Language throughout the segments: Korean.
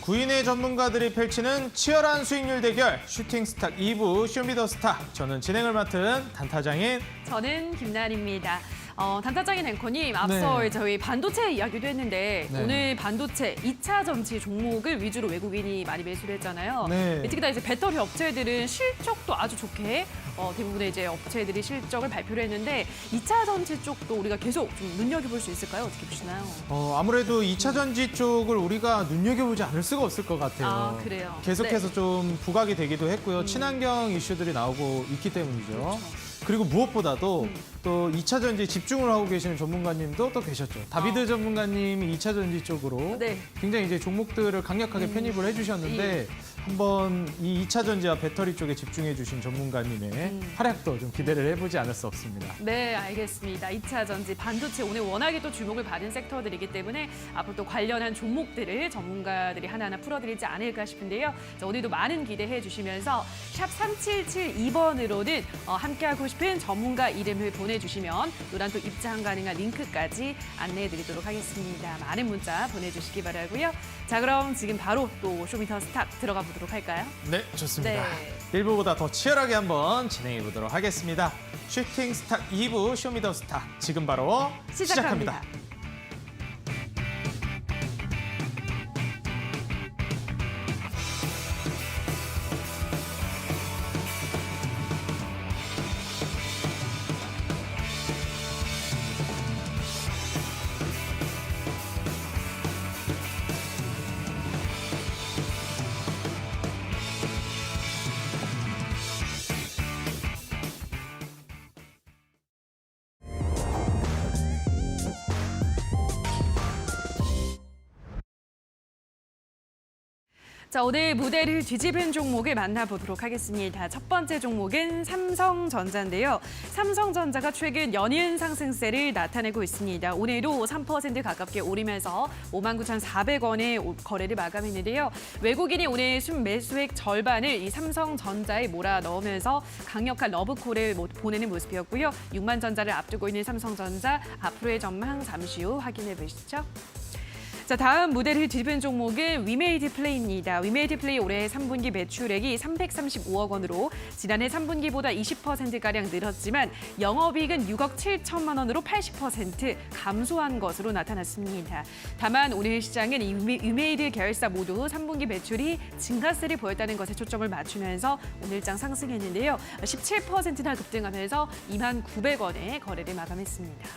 9인의 전문가들이 펼치는 치열한 수익률 대결 슈팅 스탁 2부 쇼미더스탁. 저는 진행을 맡은 단타장인 저는 김나은입니다. 단타장인 앵커님, 앞서 네. 저희 반도체 이야기도 했는데 네. 오늘 반도체 2차 전지 종목을 위주로 외국인이 많이 매수를 했잖아요. 네. 특히나 이제 배터리 업체들은 실적도 아주 좋게 대부분의 이제 업체들이 실적을 발표를 했는데 2차 전지 쪽도 우리가 계속 좀 눈여겨볼 수 있을까요? 어떻게 보시나요? 아무래도 2차 전지 쪽을 우리가 눈여겨보지 않을 수가 없을 것 같아요. 아, 그래요? 계속해서 네. 좀 부각이 되기도 했고요. 친환경 이슈들이 나오고 있기 때문이죠. 그렇죠. 그리고 무엇보다도 또 2차 전지에 집중을 하고 계시는 전문가님도 또 계셨죠. 다비드 전문가님이 2차 전지 쪽으로 네. 굉장히 이제 종목들을 강력하게 편입을 해주셨는데 한번 이 2차 전지와 배터리 쪽에 집중해 주신 전문가님의 활약도 좀 기대를 해보지 않을 수 없습니다. 네, 알겠습니다. 2차 전지, 반도체 오늘 워낙에 또 주목을 받은 섹터들이기 때문에 앞으로 또 관련한 종목들을 전문가들이 하나하나 풀어드리지 않을까 싶은데요. 자, 오늘도 많은 기대해 주시면서 샵 3772번으로는 함께하고 싶은 전문가 이름을 보내주시면 노란 또 입장 가능한 링크까지 안내해드리도록 하겠습니다. 많은 문자 보내주시기 바라고요. 자, 그럼 지금 바로 또 쇼미더 스탁 들어가 보도록 할까요? 네, 좋습니다. 네. 1부보다 더 치열하게 한번 진행해 보도록 하겠습니다. 슈팅 스탁 2부 쇼미더 스탁 지금 바로 시작합니다. 자, 오늘 무대를 뒤집은 종목을 만나보도록 하겠습니다. 첫 번째 종목은 삼성전자인데요. 삼성전자가 최근 연이은 상승세를 나타내고 있습니다. 오늘도 3% 가깝게 오르면서 59,400원에 거래를 마감했는데요. 외국인이 오늘 순매수액 절반을 이 삼성전자에 몰아 넣으면서 강력한 러브콜을 보내는 모습이었고요. 6만 전자를 앞두고 있는 삼성전자 앞으로의 전망 잠시 후 확인해 보시죠. 자, 다음 무대를 뒤집은 종목은 위메이드 플레이입니다. 위메이드 플레이 올해 3분기 매출액이 335억 원으로 지난해 3분기보다 20%가량 늘었지만 영업이익은 6억 7천만 원으로 80% 감소한 것으로 나타났습니다. 다만 오늘 시장은 이 위메이드 계열사 모두 3분기 매출이 증가세를 보였다는 것에 초점을 맞추면서 오늘장 상승했는데요. 17%나 급등하면서 2만 900원에 거래를 마감했습니다.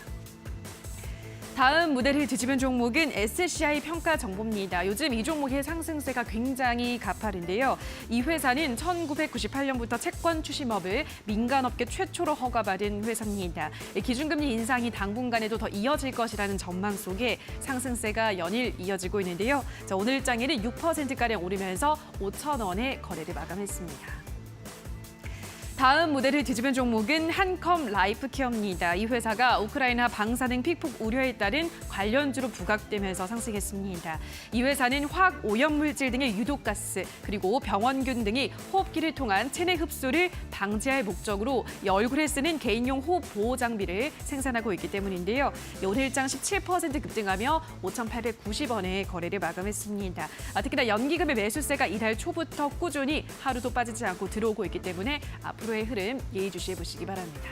다음 무대를 뒤집은 종목은 SCI 평가정보입니다. 요즘 이 종목의 상승세가 굉장히 가파른데요. 이 회사는 1998년부터 채권 추심업을 민간업계 최초로 허가받은 회사입니다. 기준금리 인상이 당분간에도 더 이어질 것이라는 전망 속에 상승세가 연일 이어지고 있는데요. 자, 오늘장에는 6%가량 오르면서 5,000원에 거래를 마감했습니다. 다음 무대를 뒤집은 종목은 한컴 라이프케어입니다. 이 회사가 우크라이나 방사능 피폭 우려에 따른 관련주로 부각되면서 상승했습니다. 이 회사는 화학 오염물질 등의 유독가스 그리고 병원균 등이 호흡기를 통한 체내 흡수를 방지할 목적으로 얼굴에 쓰는 개인용 호흡 보호 장비를 생산하고 있기 때문인데요. 오늘장 17% 급등하며 5,890원에 거래를 마감했습니다. 특히나 연기금의 매수세가 이달 초부터 꾸준히 하루도 빠지지 않고 들어오고 있기 때문에 앞으로의 흐름 예의주시해 보시기 바랍니다.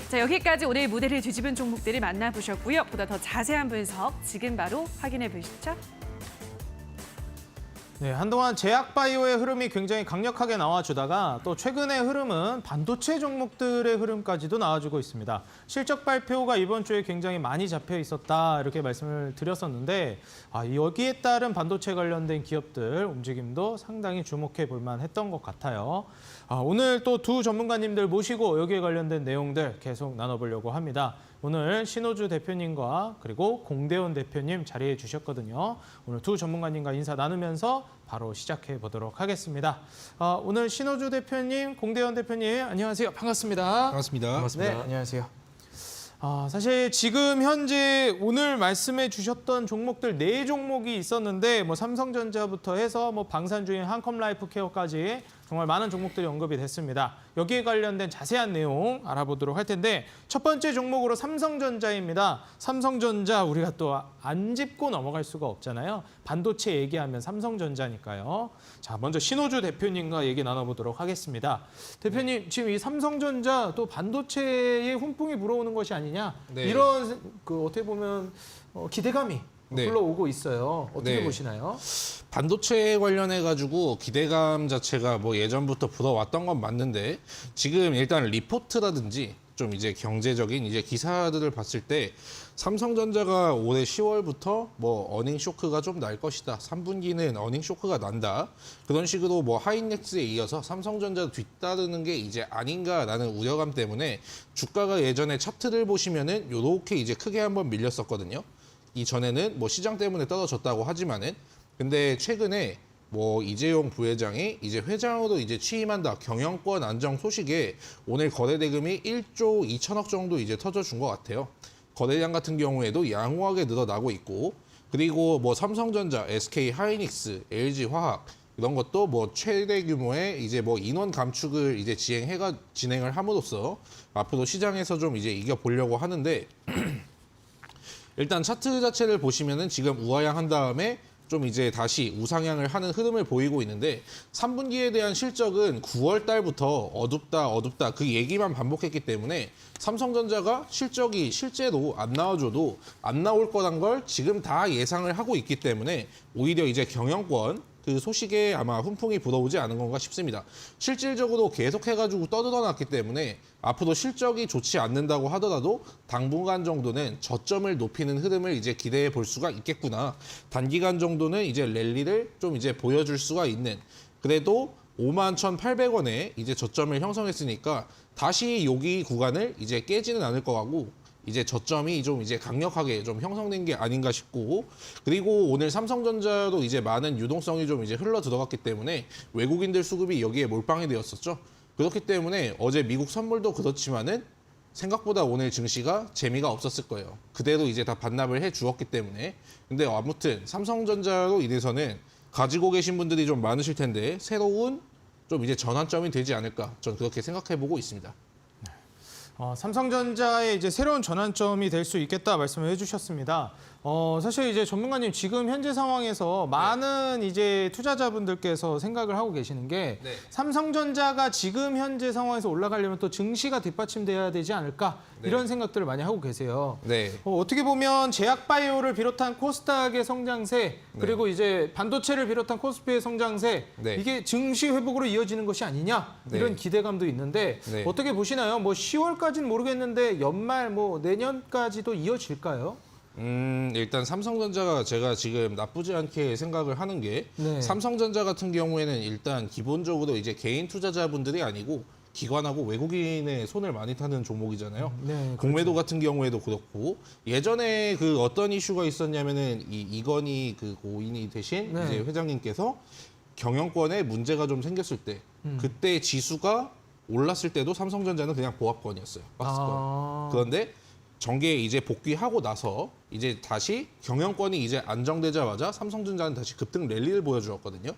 자, 여기까지 오늘 무대를 뒤집은 종목들을 만나보셨고요. 보다 더 자세한 분석 지금 바로 확인해 보시죠. 네, 한동안 제약바이오의 흐름이 굉장히 강력하게 나와주다가 또 최근의 흐름은 반도체 종목들의 흐름까지도 나와주고 있습니다. 실적 발표가 이번 주에 굉장히 많이 잡혀 있었다 이렇게 말씀을 드렸었는데 여기에 따른 반도체 관련된 기업들 움직임도 상당히 주목해 볼 만했던 것 같아요. 오늘 또 두 전문가님들 모시고 여기에 관련된 내용들 계속 나눠보려고 합니다. 오늘 신호주 대표님과 그리고 공대원 대표님 자리해 주셨거든요. 오늘 두 전문가님과 인사 나누면서 바로 시작해 보도록 하겠습니다. 오늘 신호주 대표님, 공대원 대표님 안녕하세요. 반갑습니다. 반갑습니다. 네, 안녕하세요. 사실 지금 현재 오늘 말씀해 주셨던 종목들 4종목이 있었는데 삼성전자부터 해서 방산 중인 한컴 라이프케어까지 정말 많은 종목들이 언급이 됐습니다. 여기에 관련된 자세한 내용 알아보도록 할 텐데 첫 번째 종목으로 삼성전자입니다. 삼성전자 우리가 또 안 짚고 넘어갈 수가 없잖아요. 반도체 얘기하면 삼성전자니까요. 자, 먼저 신호주 대표님과 얘기 나눠보도록 하겠습니다. 대표님, 지금 이 삼성전자 또 반도체에 훈풍이 불어오는 것이 아니냐 네. 이런 어떻게 보면 기대감이 네. 불러오고 있어요. 어떻게 네. 보시나요? 반도체 관련해 가지고 기대감 자체가 뭐 예전부터 불어왔던 건 맞는데 지금 일단 리포트라든지 좀 이제 경제적인 이제 기사들을 봤을 때 삼성전자가 올해 10월부터 뭐 어닝 쇼크가 좀 날 것이다. 3분기는 어닝 쇼크가 난다. 그런 식으로 뭐 하이닉스에 이어서 삼성전자 뒤따르는 게 이제 아닌가라는 우려감 때문에 주가가 예전에 차트를 보시면은 요렇게 이제 크게 한번 밀렸었거든요. 이전에는 뭐 시장 때문에 떨어졌다고 하지만은 근데 최근에 뭐 이재용 부회장이 이제 회장으로 이제 취임한다 경영권 안정 소식에 오늘 거래 대금이 1조 2천억 정도 이제 터져준 것 같아요. 거래량 같은 경우에도 양호하게 늘어나고 있고 그리고 뭐 삼성전자, SK 하이닉스, LG 화학 이런 것도 뭐 최대 규모의 이제 뭐 인원 감축을 이제 진행을 함으로써 앞으로 시장에서 좀 이제 이겨 보려고 하는데 일단 차트 자체를 보시면은 지금 우하향한 다음에 좀 이제 다시 우상향을 하는 흐름을 보이고 있는데 3분기에 대한 실적은 9월 달부터 어둡다 그 얘기만 반복했기 때문에 삼성전자가 실적이 실제로 안 나와줘도 안 나올 거란 걸 지금 다 예상을 하고 있기 때문에 오히려 이제 경영권 그 소식에 아마 훈풍이 불어오지 않은 건가 싶습니다. 실질적으로 계속해가지고 떠들어놨기 때문에 앞으로 실적이 좋지 않는다고 하더라도 당분간 정도는 저점을 높이는 흐름을 이제 기대해 볼 수가 있겠구나. 단기간 정도는 이제 랠리를 좀 이제 보여줄 수가 있는. 그래도 51,800원에 이제 저점을 형성했으니까 다시 여기 구간을 이제 깨지는 않을 것 같고 이제 저점이 좀 이제 강력하게 좀 형성된 게 아닌가 싶고 그리고 오늘 삼성전자도 이제 많은 유동성이 좀 이제 흘러 들어갔기 때문에 외국인들 수급이 여기에 몰빵이 되었었죠. 그렇기 때문에 어제 미국 선물도 그렇지만은 생각보다 오늘 증시가 재미가 없었을 거예요. 그대로 이제 다 반납을 해 주었기 때문에 근데 아무튼 삼성전자로 인해서는 가지고 계신 분들이 좀 많으실 텐데 새로운 좀 이제 전환점이 되지 않을까 전 그렇게 생각해 보고 있습니다. 삼성전자의 이제 새로운 전환점이 될 수 있겠다 말씀을 해주셨습니다. 사실 이제 전문가님 지금 현재 상황에서 많은 이제 투자자분들께서 생각을 하고 계시는 게 네. 삼성전자가 지금 현재 상황에서 올라가려면 또 증시가 뒷받침돼야 되지 않을까 네. 이런 생각들을 많이 하고 계세요. 네. 어떻게 보면 제약바이오를 비롯한 코스닥의 성장세 그리고 이제 반도체를 비롯한 코스피의 성장세 네. 이게 증시 회복으로 이어지는 것이 아니냐 이런 네. 기대감도 있는데 네. 어떻게 보시나요? 뭐 10월까지는 모르겠는데 연말 뭐 내년까지도 이어질까요? 일단 삼성전자가 제가 지금 나쁘지 않게 생각을 하는 게 네. 삼성전자 같은 경우에는 일단 기본적으로 이제 개인 투자자분들이 아니고 기관하고 외국인의 손을 많이 타는 종목이잖아요. 네, 공매도 같은 경우에도 그렇고 예전에 그 어떤 이슈가 있었냐면은 이건희 그 고인이 대신 네. 이제 회장님께서 경영권에 문제가 좀 생겼을 때 그때 지수가 올랐을 때도 삼성전자는 그냥 보합권이었어요. 박스권. 그런데 정계에 이제 복귀하고 나서 이제 다시 경영권이 이제 안정되자마자 삼성전자는 다시 급등 랠리를 보여주었거든요.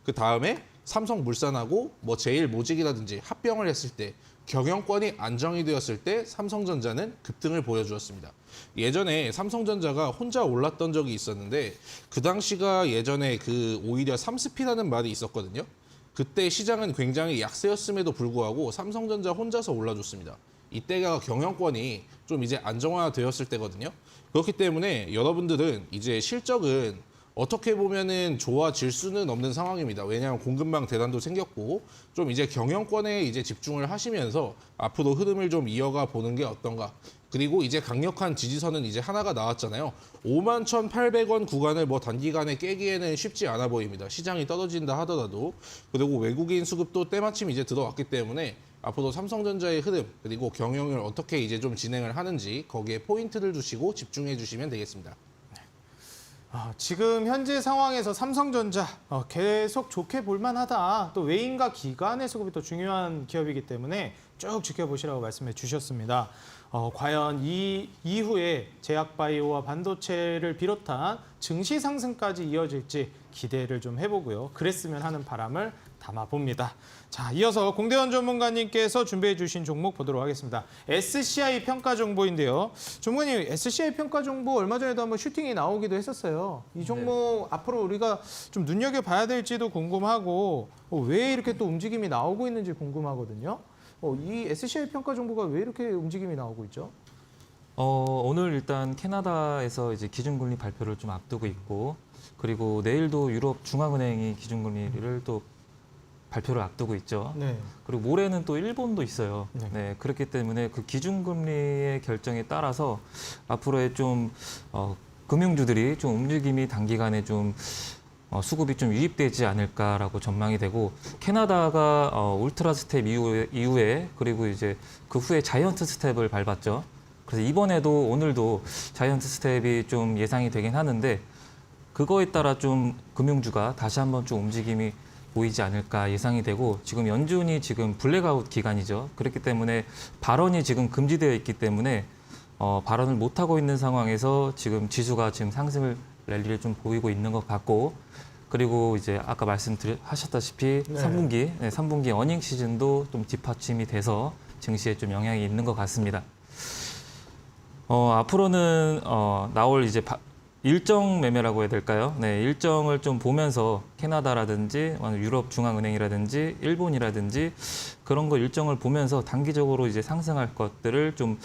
그 다음에 삼성물산하고 뭐 제일모직이라든지 합병을 했을 때 경영권이 안정이 되었을 때 삼성전자는 급등을 보여주었습니다. 예전에 삼성전자가 혼자 올랐던 적이 있었는데 그 당시가 예전에 그 오히려 삼스피라는 말이 있었거든요. 그때 시장은 굉장히 약세였음에도 불구하고 삼성전자 혼자서 올라줬습니다. 이때가 경영권이 좀 이제 안정화되었을 때거든요. 그렇기 때문에 여러분들은 이제 실적은 어떻게 보면은 좋아질 수는 없는 상황입니다. 왜냐하면 공급망 대란도 생겼고 좀 이제 경영권에 이제 집중을 하시면서 앞으로 흐름을 좀 이어가 보는 게 어떤가. 그리고 이제 강력한 지지선은 이제 하나가 나왔잖아요. 51,800원 구간을 뭐 단기간에 깨기에는 쉽지 않아 보입니다. 시장이 떨어진다 하더라도. 그리고 외국인 수급도 때마침 이제 들어왔기 때문에 앞으로 삼성전자의 흐름 그리고 경영을 어떻게 이제 좀 진행을 하는지 거기에 포인트를 두시고 집중해 주시면 되겠습니다. 지금 현재 상황에서 삼성전자 계속 좋게 볼만하다. 또 외인과 기관의 수급이 또 중요한 기업이기 때문에 쭉 지켜보시라고 말씀해 주셨습니다. 과연 이 이후에 제약바이오와 반도체를 비롯한 증시 상승까지 이어질지 기대를 좀 해보고요. 그랬으면 하는 바람을 담아봅니다. 자, 이어서 공대원 전문가님께서 준비해 주신 종목 보도록 하겠습니다. SCI 평가 정보인데요. 전문가님, SCI 평가 정보 얼마 전에도 한번 슈팅이 나오기도 했었어요. 이 종목 앞으로 우리가 좀 눈여겨봐야 될지도 궁금하고 왜 이렇게 또 움직임이 나오고 있는지 궁금하거든요. 이 SCI 평가 정보가 왜 이렇게 움직임이 나오고 있죠? 오늘 일단 캐나다에서 이제 기준금리 발표를 좀 앞두고 있고, 그리고 내일도 유럽 중앙은행이 기준금리를 또 발표를 앞두고 있죠. 네. 그리고 모레는 또 일본도 있어요. 네. 네, 그렇기 때문에 그 기준금리의 결정에 따라서 앞으로의 좀 금융주들이 좀 움직임이 단기간에 좀 수급이 좀 유입되지 않을까라고 전망이 되고, 캐나다가 울트라 스텝 이후에 그리고 이제 그 후에 자이언트 스텝을 밟았죠. 그래서 이번에도 오늘도 자이언트 스텝이 좀 예상이 되긴 하는데, 그거에 따라 좀 금융주가 다시 한번 좀 움직임이 보이지 않을까 예상이 되고, 지금 연준이 지금 블랙아웃 기간이죠. 그렇기 때문에 발언이 지금 금지되어 있기 때문에 발언을 못 하고 있는 상황에서 지금 지수가 지금 상승을 랠리를 좀 보이고 있는 것 같고, 그리고 이제 아까 말씀하셨다시피 네. 3분기 어닝 시즌도 좀 뒷받침이 돼서 증시에 좀 영향이 있는 것 같습니다. 앞으로는 나올 이제 일정 매매라고 해야 될까요? 네, 일정을 좀 보면서 캐나다라든지 유럽 중앙은행이라든지 일본이라든지 그런 거 일정을 보면서 단기적으로 이제 상승할 것들을 좀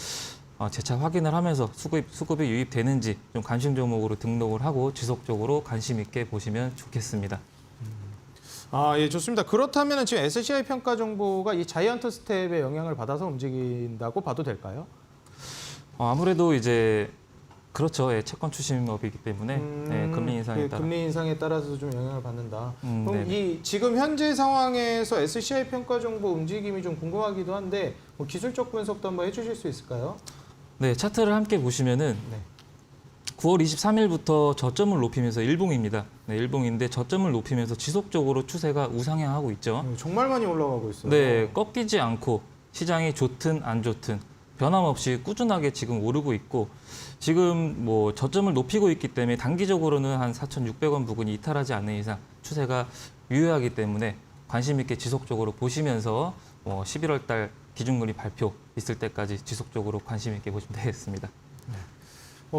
재차 확인을 하면서 수급이 유입되는지 좀 관심 종목으로 등록을 하고 지속적으로 관심 있게 보시면 좋겠습니다. 아, 예, 좋습니다. 그렇다면 지금 SCI 평가 정보가 이 자이언트 스텝의 영향을 받아서 움직인다고 봐도 될까요? 아무래도 이제 그렇죠. 예, 채권 추심업이기 때문에 네, 금리 인상에 따라. 금리 인상에 따라서 좀 영향을 받는다. 그럼 네네. 이 지금 현재 상황에서 SCI 평가 정보 움직임이 좀 궁금하기도 한데 뭐 기술적 분석도 한번 해주실 수 있을까요? 네, 차트를 함께 보시면은 네. 9월 23일부터 저점을 높이면서 일봉입니다. 네, 일봉인데 저점을 높이면서 지속적으로 추세가 우상향하고 있죠. 정말 많이 올라가고 있어요. 네, 꺾이지 않고 시장이 좋든 안 좋든 변함없이 꾸준하게 지금 오르고 있고, 지금 뭐 저점을 높이고 있기 때문에 단기적으로는 한 4,600원 부근이 이탈하지 않는 이상 추세가 유효하기 때문에 관심 있게 지속적으로 보시면서 11월 달 기준금리 발표 있을 때까지 지속적으로 관심 있게 보시면 되겠습니다.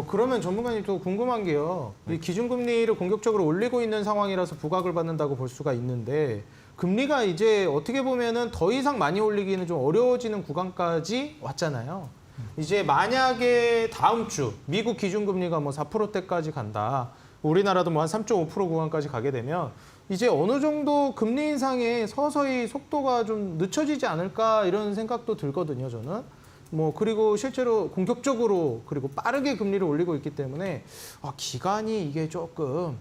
그러면 전문가님 또 궁금한 게요. 이 기준금리를 공격적으로 올리고 있는 상황이라서 부각을 받는다고 볼 수가 있는데, 금리가 이제 어떻게 보면은 더 이상 많이 올리기는 좀 어려워지는 구간까지 왔잖아요. 이제 만약에 다음 주 미국 기준금리가 뭐 4%대까지 간다. 우리나라도 뭐 한 3.5% 구간까지 가게 되면 이제 어느 정도 금리 인상에 서서히 속도가 좀 늦춰지지 않을까 이런 생각도 들거든요, 저는. 그리고 실제로 공격적으로 그리고 빠르게 금리를 올리고 있기 때문에 기간이 이게 조금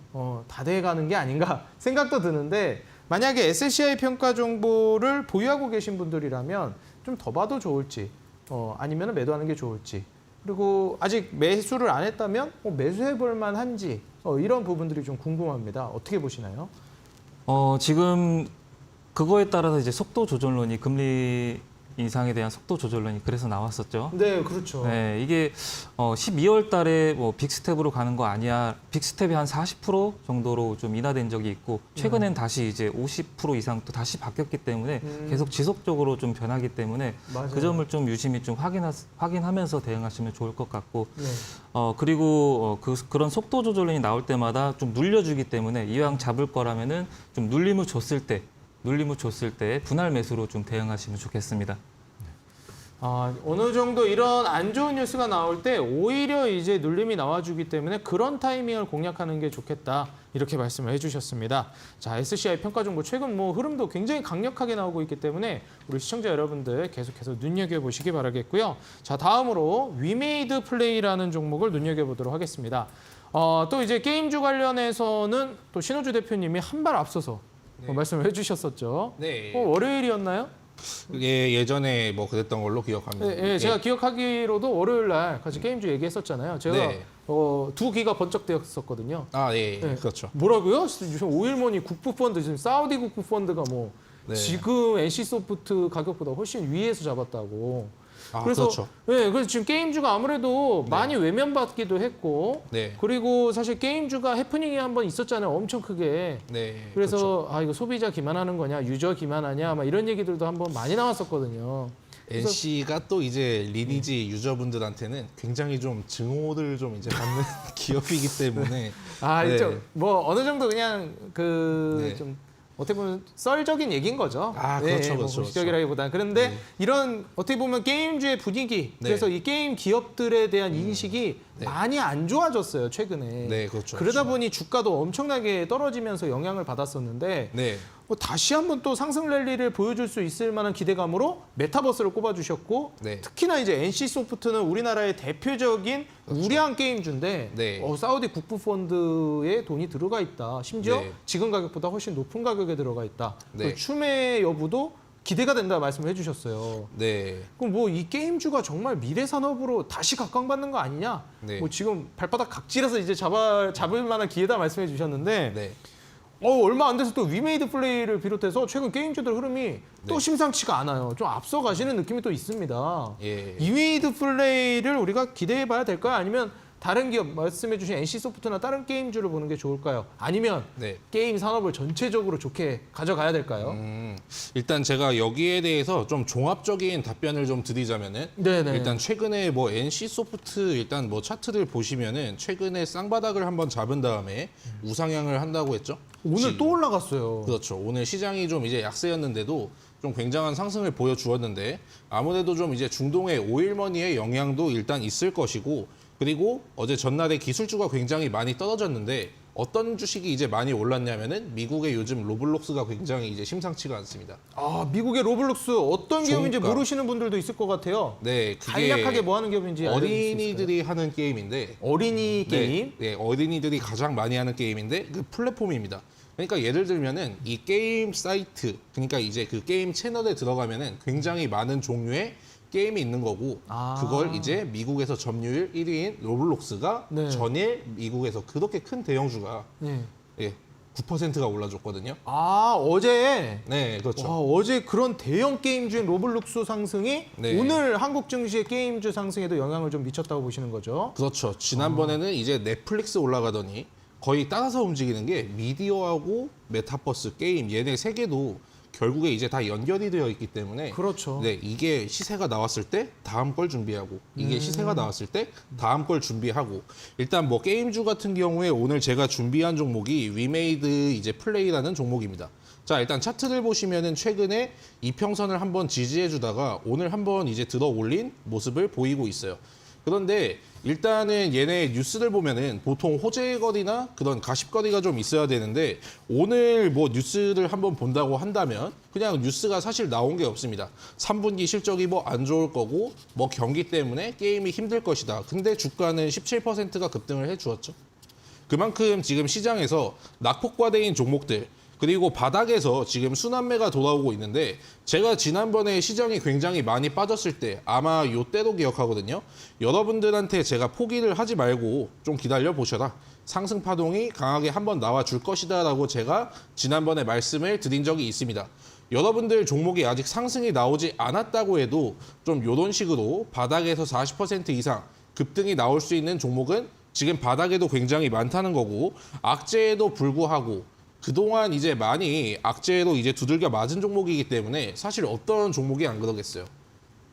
다 돼가는 게 아닌가 생각도 드는데, 만약에 SCI 평가 정보를 보유하고 계신 분들이라면 좀 더 봐도 좋을지 아니면 매도하는 게 좋을지, 그리고 아직 매수를 안 했다면 매수해 볼 만한지 이런 부분들이 좀 궁금합니다. 어떻게 보시나요? 지금 그거에 따라서 이제 속도 조절론이 금리 인상에 대한 속도 조절론이 그래서 나왔었죠. 네, 그렇죠. 네, 이게 12월 달에 뭐 빅스텝으로 가는 거 아니야. 빅스텝이 한 40% 정도로 좀 인하된 적이 있고, 최근엔 다시 이제 50% 이상 또 다시 바뀌었기 때문에 계속 지속적으로 좀 변하기 때문에 맞아요. 그 점을 좀 유심히 좀 확인하면서 대응하시면 좋을 것 같고, 네. 그리고 그런 속도 조절론이 나올 때마다 좀 눌려주기 때문에 이왕 잡을 거라면은 좀 눌림을 줬을 때 분할 매수로 좀 대응하시면 좋겠습니다. 어느 정도 이런 안 좋은 뉴스가 나올 때 오히려 이제 눌림이 나와주기 때문에 그런 타이밍을 공략하는 게 좋겠다. 이렇게 말씀을 해주셨습니다. 자, SCI 평가 정보 최근 흐름도 굉장히 강력하게 나오고 있기 때문에 우리 시청자 여러분들 계속해서 눈여겨보시기 바라겠고요. 자, 다음으로 위메이드 플레이라는 종목을 눈여겨보도록 하겠습니다. 또 이제 게임주 관련해서는 또 신호주 대표님이 한 발 앞서서 말씀을 해주셨었죠. 네. 월요일이었나요? 그게 예전에 그랬던 걸로 기억합니다. 네, 제가 기억하기로도 월요일 날 같이 게임주 얘기했었잖아요. 제가 네. 두 귀가 번쩍되었었거든요. 네, 네. 그렇죠. 뭐라고요? 요즘 오일머니 국부펀드, 지금 사우디 국부펀드가 네. 지금 NC소프트 가격보다 훨씬 위에서 잡았다고. 아, 그래서 그렇죠. 네, 그래서 지금 게임주가 아무래도 많이 외면받기도 했고, 네. 그리고 사실 게임주가 해프닝이 한번 있었잖아요, 엄청 크게. 네. 그래서 그렇죠. 아 이거 소비자 기만하는 거냐, 유저 기만하냐, 막 이런 얘기들도 한번 많이 나왔었거든요. NC가 또 이제 리니지 유저분들한테는 굉장히 좀 증오를 좀 이제 받는 기업이기 때문에 아, 네. 좀 뭐 어느 정도 그냥 그 네. 좀 어떻게 보면 썰적인 얘기인 거죠. 아, 그렇죠, 뭐 그렇죠, 공식적이라기보다는. 그런데 이런 어떻게 보면 게임주의 분위기, 네. 그래서 이 게임 기업들에 대한 인식이 네. 많이 안 좋아졌어요, 최근에. 네, 그렇죠. 그러다 그렇죠. 보니 주가도 엄청나게 떨어지면서 영향을 받았었는데 네. 뭐 다시 한번 또 상승 랠리를 보여줄 수 있을 만한 기대감으로 메타버스를 꼽아주셨고, 네. 특히나 이제 NC 소프트는 우리나라의 대표적인 우량 게임주인데 네. 사우디 국부 펀드에 돈이 들어가 있다. 심지어 네. 지금 가격보다 훨씬 높은 가격에 들어가 있다. 네. 그 추매 여부도 기대가 된다 말씀을 해주셨어요. 네. 그럼 뭐 이 게임주가 정말 미래 산업으로 다시 각광받는 거 아니냐? 네. 뭐 지금 발바닥 각질에서 이제 잡을 만한 기회다 말씀해 주셨는데 네. 얼마 안 돼서 또 위메이드 플레이를 비롯해서 최근 게임주들 흐름이 또 네. 심상치가 않아요. 좀 앞서 가시는 느낌이 또 있습니다. 예. 위메이드 플레이를 우리가 기대해 봐야 될까요? 아니면 다른 기업 말씀해 주신 NC소프트나 다른 게임주를 보는 게 좋을까요? 아니면 네. 게임 산업을 전체적으로 좋게 가져가야 될까요? 일단 제가 여기에 대해서 좀 종합적인 답변을 좀 드리자면은 네네. 일단 최근에 뭐 NC 소프트 일단 뭐 차트를 보시면은 최근에 쌍바닥을 한번 잡은 다음에 우상향을 한다고 했죠. 오늘 또 올라갔어요. 그렇죠. 오늘 시장이 좀 이제 약세였는데도 좀 굉장한 상승을 보여주었는데 아무래도 좀 이제 중동의 오일머니의 영향도 일단 있을 것이고, 그리고 어제 전날에 기술주가 굉장히 많이 떨어졌는데 어떤 주식이 이제 많이 올랐냐면은 미국의 요즘 로블록스가 굉장히 이제 심상치가 않습니다. 아, 미국의 로블록스 어떤 기업인지 종가. 모르시는 분들도 있을 것 같아요. 네, 그게 간략하게 뭐 하는 기업인지 알려주실 수 있을까요? 어린이들이 하는 게임인데 어린이 게임. 네, 어린이들이 가장 많이 하는 게임인데 그 플랫폼입니다. 그러니까 예를 들면은 이 게임 사이트, 그러니까 이제 그 게임 채널에 들어가면은 굉장히 많은 종류의 게임이 있는 거고, 아. 그걸 이제 미국에서 점유율 1위인 로블록스가 네. 전일 미국에서 그렇게 큰 대형주가 네. 9%가 올라줬거든요. 아, 어제 네, 그렇죠. 와, 어제 그런 대형 게임주인 로블록스 상승이 네. 오늘 한국 증시의 게임주 상승에도 영향을 좀 미쳤다고 보시는 거죠. 그렇죠. 지난번에는 이제 넷플릭스 올라가더니 거의 따라서 움직이는 게 미디어하고 메타버스, 게임 얘네 세 개도 결국에 이제 다 연결이 되어 있기 때문에 그렇죠. 네, 이게 시세가 나왔을 때 다음 걸 준비하고 이게 시세가 나왔을 때 다음 걸 준비하고, 일단 뭐 게임주 같은 경우에 오늘 제가 준비한 종목이 위메이드 이제 플레이라는 종목입니다. 자, 일단 차트를 보시면은 최근에 이평선을 한번 지지해 주다가 오늘 한번 이제 들어 올린 모습을 보이고 있어요. 그런데 일단은 얘네 뉴스를 보면은 보통 호재거리나 그런 가십거리가 좀 있어야 되는데 오늘 뭐 뉴스를 한번 본다고 한다면 그냥 뉴스가 사실 나온 게 없습니다. 3분기 실적이 뭐 안 좋을 거고 뭐 경기 때문에 게임이 힘들 것이다. 근데 주가는 17%가 급등을 해 주었죠. 그만큼 지금 시장에서 낙폭과대인 종목들, 그리고 바닥에서 지금 순환매가 돌아오고 있는데, 제가 지난번에 시장이 굉장히 많이 빠졌을 때 아마 요때도 기억하거든요. 여러분들한테 제가 포기를 하지 말고 좀 기다려 보셔라. 상승 파동이 강하게 한번 나와 줄 것이다 라고 제가 지난번에 말씀을 드린 적이 있습니다. 여러분들 종목이 아직 상승이 나오지 않았다고 해도 좀 이런 식으로 바닥에서 40% 이상 급등이 나올 수 있는 종목은 지금 바닥에도 굉장히 많다는 거고, 악재에도 불구하고 그동안 이제 많이 악재로 이제 두들겨 맞은 종목이기 때문에 사실 어떤 종목이 안 그러겠어요.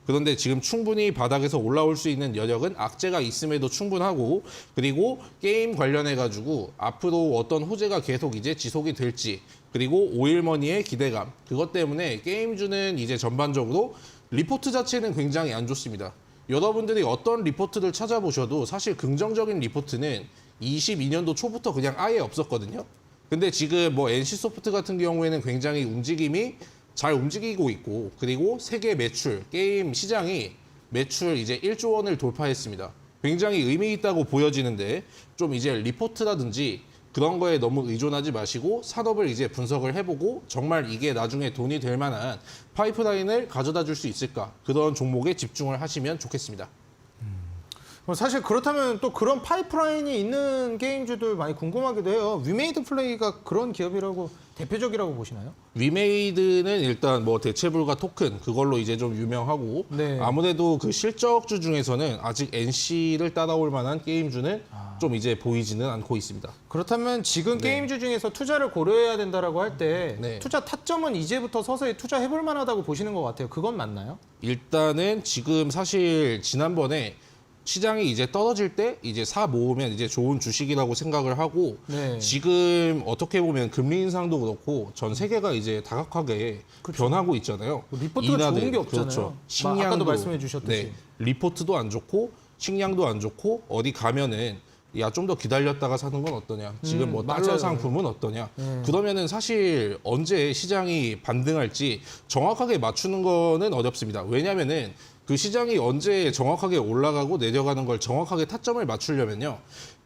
그런데 지금 충분히 바닥에서 올라올 수 있는 여력은 악재가 있음에도 충분하고, 그리고 게임 관련해가지고 앞으로 어떤 호재가 계속 이제 지속이 될지, 그리고 오일머니의 기대감, 그것 때문에 게임주는 이제 전반적으로 리포트 자체는 굉장히 안 좋습니다. 여러분들이 어떤 리포트를 찾아보셔도 사실 긍정적인 리포트는 22년도 초부터 그냥 아예 없었거든요. 근데 지금 뭐 NC소프트 같은 경우에는 굉장히 움직임이 잘 움직이고 있고, 그리고 세계 매출, 게임 시장이 매출 이제 1조 원을 돌파했습니다. 굉장히 의미 있다고 보여지는데 좀 이제 리포트라든지 그런 거에 너무 의존하지 마시고 산업을 이제 분석을 해보고 정말 이게 나중에 돈이 될 만한 파이프라인을 가져다 줄 수 있을까, 그런 종목에 집중을 하시면 좋겠습니다. 사실 그렇다면 또 그런 파이프라인이 있는 게임주들 많이 궁금하기도 해요. 위메이드 플레이가 그런 기업이라고 대표적이라고 보시나요? 위메이드는 일단 뭐 대체불가 토큰 그걸로 이제 좀 유명하고 네. 아무래도 그 실적주 중에서는 아직 NC를 따라올 만한 게임주는 좀 이제 보이지는 않고 있습니다. 그렇다면 지금 게임주 중에서 투자를 고려해야 된다라고 할 때 네. 투자 타점은 이제부터 서서히 투자해볼 만하다고 보시는 것 같아요. 그건 맞나요? 일단은 지금 사실 지난번에 시장이 이제 떨어질 때 이제 사 모으면 이제 좋은 주식이라고 생각을 하고 네. 지금 어떻게 보면 금리 인상도 그렇고 전 세계가 이제 다각하게 변하고 있잖아요. 리포트가 인하들, 좋은 게 없잖아요. 그렇죠. 아까도 말씀해 주셨듯이. 네, 리포트도 안 좋고 식량도 안 좋고 어디 가면은 야 좀 더 기다렸다가 사는 건 어떠냐. 지금 뭐 달러 맞아요. 상품은 어떠냐. 그러면은 사실 언제 시장이 반등할지 정확하게 맞추는 거는 어렵습니다. 왜냐면은 그 시장이 언제 정확하게 올라가고 내려가는 걸 정확하게 타점을 맞추려면요.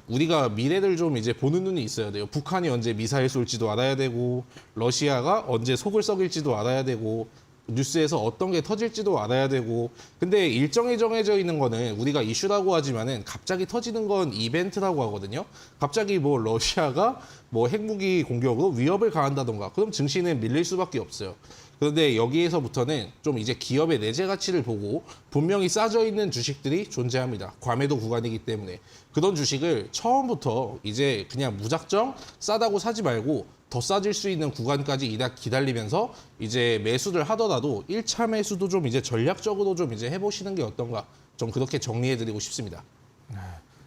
우리가 미래를 좀 이제 보는 눈이 있어야 돼요. 북한이 언제 미사일 쏠지도 알아야 되고, 러시아가 언제 속을 썩일지도 알아야 되고, 뉴스에서 어떤 게 터질지도 알아야 되고. 근데 일정이 정해져 있는 거는 우리가 이슈라고 하지만은 갑자기 터지는 건 이벤트라고 하거든요. 갑자기 뭐 러시아가 뭐 핵무기 공격으로 위협을 가한다던가, 그럼 증시는 밀릴 수밖에 없어요. 그런데 여기에서부터는 좀 이제 기업의 내재 가치를 보고 분명히 싸져 있는 주식들이 존재합니다. 과매도 구간이기 때문에. 그런 주식을 처음부터 이제 그냥 무작정 싸다고 사지 말고 더 싸질 수 있는 구간까지 기다리면서 이제 매수를 하더라도 1차 매수도 좀 이제 전략적으로 좀 이제 해보시는 게 어떤가, 좀 그렇게 정리해드리고 싶습니다.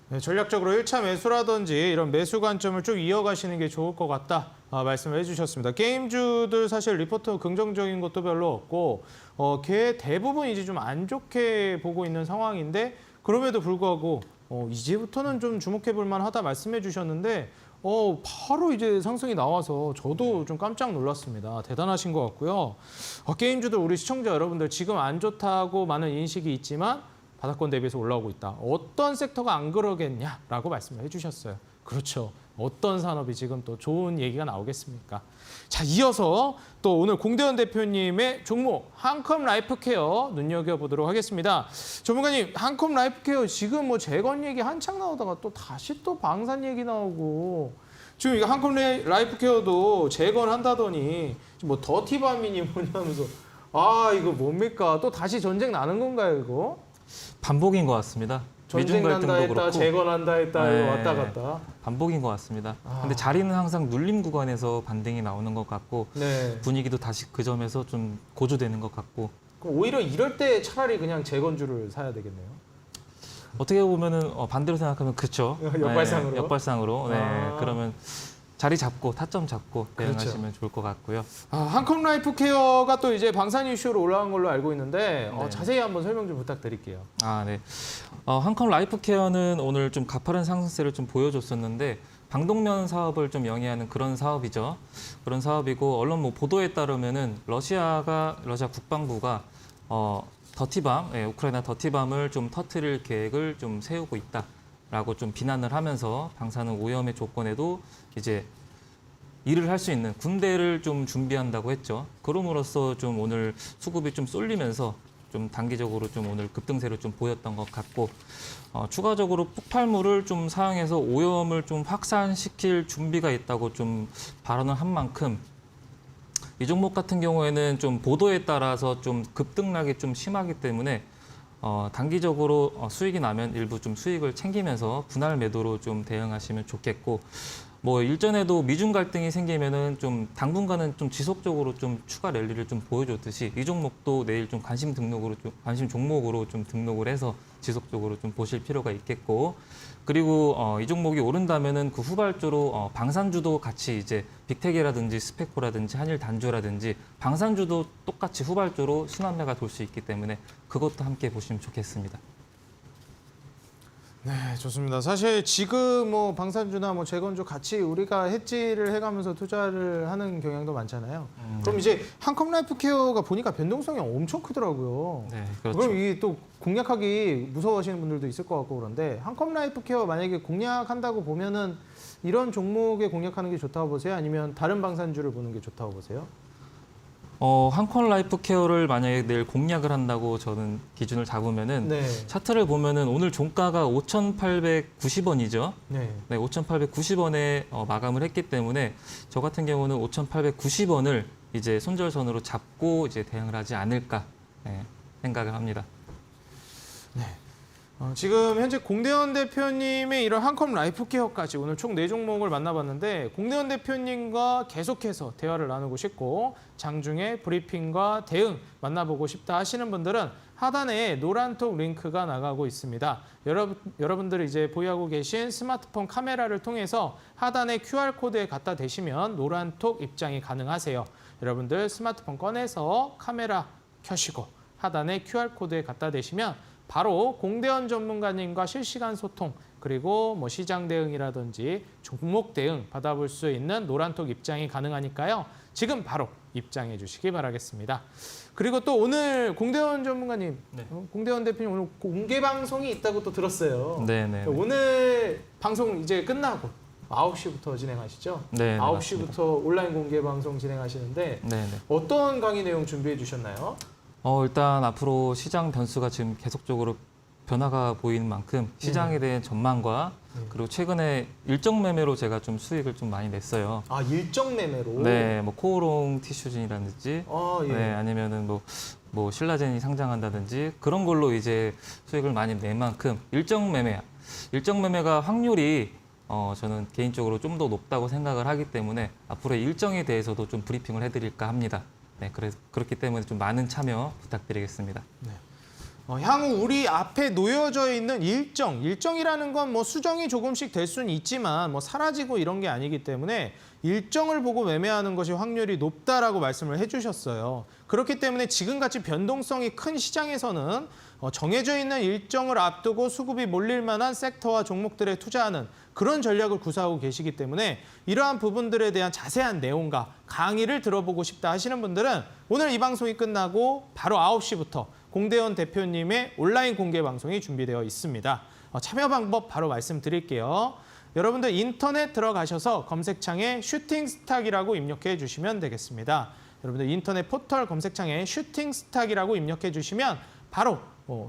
네, 전략적으로 1차 매수라든지 이런 매수 관점을 쭉 이어가시는 게 좋을 것 같다 말씀을 해주셨습니다. 게임주들 사실 리포트 긍정적인 것도 별로 없고 걔 대부분 이제 좀 안 좋게 보고 있는 상황인데 그럼에도 불구하고 이제부터는 좀 주목해 볼 만하다 말씀해 주셨는데 바로 이제 상승이 나와서 저도 좀 깜짝 놀랐습니다. 대단하신 것 같고요. 게임주들 우리 시청자 여러분들 지금 안 좋다고 많은 인식이 있지만 바닥권 대비해서 올라오고 있다. 어떤 섹터가 안 그러겠냐라고 말씀을 해주셨어요. 그렇죠. 어떤 산업이 지금 또 좋은 얘기가 나오겠습니까? 자, 이어서 또 오늘 공대현 대표님의 종목 한컴 라이프케어 눈여겨보도록 하겠습니다. 전문가님, 한컴 라이프케어 지금 뭐 재건 얘기 한창 나오다가 또 다시 또 방산 얘기 나오고 지금 이거 한컴 라이프케어도 재건한다더니 뭐 더티바민이 뭐냐면서 이거 뭡니까? 또 다시 전쟁 나는 건가요, 이거? 반복인 것 같습니다. 전쟁 미중 난다 갈등도 했다, 그렇고 재건한다 했다, 네. 왔다 갔다. 반복인 것 같습니다. 근데 자리는 항상 눌림 구간에서 반등이 나오는 것 같고 네. 분위기도 다시 그 점에서 좀 고조되는 것 같고 그럼 오히려 이럴 때 차라리 그냥 재건주를 사야 되겠네요. 어떻게 보면은 반대로 생각하면 그렇죠. 역발상으로? 네, 역발상으로. 네. 아. 그러면 자리 잡고 타점 잡고 대응하시면 그렇죠. 좋을 것 같고요. 한컴 라이프 케어가 또 이제 방산 이슈로 올라간 걸로 알고 있는데 네. 자세히 한번 설명 좀 부탁드릴게요. 네. 한컴 라이프케어는 오늘 좀 가파른 상승세를 좀 보여줬었는데 방독면 사업을 좀 영위하는 그런 사업이죠. 그런 사업이고 언론 뭐 보도에 따르면은 러시아 국방부가 더티밤, 우크라이나 더티밤을 좀 터뜨릴 계획을 좀 세우고 있다라고 좀 비난을 하면서 방사능 오염의 조건에도 이제 일을 할 수 있는 군대를 좀 준비한다고 했죠. 그럼으로써 좀 오늘 수급이 좀 쏠리면서 좀 단기적으로 좀 오늘 급등세를 좀 보였던 것 같고 추가적으로 폭발물을 좀 사용해서 오염을 좀 확산시킬 준비가 있다고 좀 발언을 한 만큼 이 종목 같은 경우에는 좀 보도에 따라서 좀 급등락이 좀 심하기 때문에 단기적으로 수익이 나면 일부 좀 수익을 챙기면서 분할 매도로 좀 대응하시면 좋겠고 뭐 일전에도 미중 갈등이 생기면은 좀 당분간은 좀 지속적으로 좀 추가 랠리를 좀 보여줬듯이 이 종목도 내일 좀 관심 종목으로 좀 등록을 해서 지속적으로 좀 보실 필요가 있겠고 그리고 이 종목이 오른다면은 그 후발주로 방산주도 같이 이제 빅텍이라든지 스페코라든지 한일 단조라든지 방산주도 똑같이 후발주로 순환매가 돌 수 있기 때문에 그것도 함께 보시면 좋겠습니다. 네, 좋습니다. 사실 지금 뭐 방산주나 뭐 재건주 같이 우리가 해지를 해가면서 투자를 하는 경향도 많잖아요. 그럼 이제 한컴 라이프 케어가 보니까 변동성이 엄청 크더라고요. 네, 그렇죠. 그럼 이게 또 공략하기 무서워하시는 분들도 있을 것 같고 그런데 한컴 라이프 케어 만약에 공략한다고 보면은 이런 종목에 공략하는 게 좋다고 보세요? 아니면 다른 방산주를 보는 게 좋다고 보세요? 한콘 라이프 케어를 만약에 내일 공략을 한다고 저는 기준을 잡으면은 네. 차트를 보면은 오늘 종가가 5,890원이죠. 네. 네, 5,890원에 마감을 했기 때문에 저 같은 경우는 5,890원을 이제 손절선으로 잡고 이제 대응을 하지 않을까 생각을 합니다. 지금 현재 공대현 대표님의 이런 한컴 라이프 케어까지 오늘 총 4종목을 만나봤는데 공대현 대표님과 계속해서 대화를 나누고 싶고 장중에 브리핑과 대응 만나보고 싶다 하시는 분들은 하단에 노란톡 링크가 나가고 있습니다. 여러분들이 이제 보유하고 계신 스마트폰 카메라를 통해서 하단에 QR코드에 갖다 대시면 노란톡 입장이 가능하세요. 여러분들 스마트폰 꺼내서 카메라 켜시고 하단에 QR코드에 갖다 대시면 바로 공대현 전문가님과 실시간 소통 그리고 뭐 시장 대응이라든지 종목 대응 받아볼 수 있는 노란톡 입장이 가능하니까요. 지금 바로 입장해 주시기 바라겠습니다. 그리고 또 오늘 공대현 전문가님, 네. 공대현 대표님 오늘 공개 방송이 있다고 또 들었어요. 네. 오늘 방송 이제 끝나고 9시부터 진행하시죠? 네, 9시부터 온라인 공개 방송 진행하시는데 네. 어떤 강의 내용 준비해 주셨나요? 일단 앞으로 시장 변수가 지금 계속적으로 변화가 보이는 만큼 시장에 대한 전망과 그리고 최근에 일정 매매로 제가 좀 수익을 좀 많이 냈어요. 아, 일정 매매로? 네, 뭐 코오롱 티슈진이라든지, 예. 네, 아니면은 뭐 신라젠이 상장한다든지 그런 걸로 이제 수익을 많이 낸 만큼 일정 매매가 확률이 저는 개인적으로 좀 더 높다고 생각을 하기 때문에 앞으로의 일정에 대해서도 좀 브리핑을 해드릴까 합니다. 네, 그렇기 때문에 좀 많은 참여 부탁드리겠습니다. 향후 우리 앞에 놓여져 있는 일정이라는 건 뭐 수정이 조금씩 될 수는 있지만 뭐 사라지고 이런 게 아니기 때문에 일정을 보고 매매하는 것이 확률이 높다라고 말씀을 해주셨어요. 그렇기 때문에 지금같이 변동성이 큰 시장에서는 정해져 있는 일정을 앞두고 수급이 몰릴 만한 섹터와 종목들에 투자하는 그런 전략을 구사하고 계시기 때문에 이러한 부분들에 대한 자세한 내용과 강의를 들어보고 싶다 하시는 분들은 오늘 이 방송이 끝나고 바로 9시부터 공대현 대표님의 온라인 공개 방송이 준비되어 있습니다. 참여 방법 바로 말씀드릴게요. 여러분들 인터넷 들어가셔서 검색창에 슈팅스탁이라고 입력해 주시면 되겠습니다. 여러분들 인터넷 포털 검색창에 슈팅스탁이라고 입력해 주시면 바로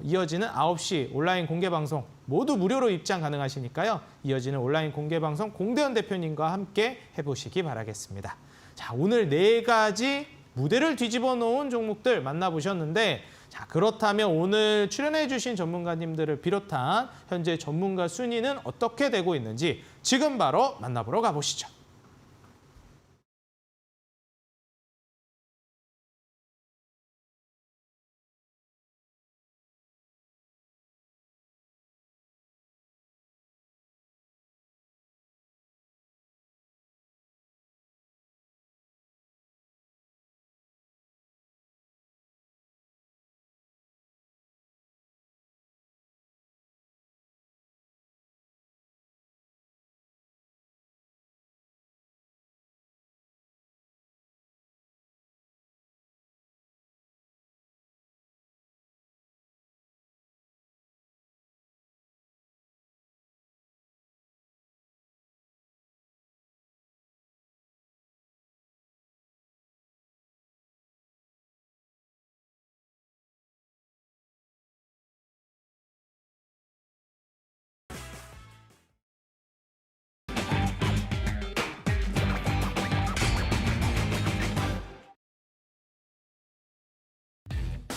이어지는 9시 온라인 공개 방송 모두 무료로 입장 가능하시니까요. 이어지는 온라인 공개 방송 공대현 대표님과 함께 해보시기 바라겠습니다. 자, 오늘 4가지 무대를 뒤집어 놓은 종목들 만나보셨는데 자, 그렇다면 오늘 출연해 주신 전문가님들을 비롯한 현재 전문가 순위는 어떻게 되고 있는지 지금 바로 만나보러 가보시죠.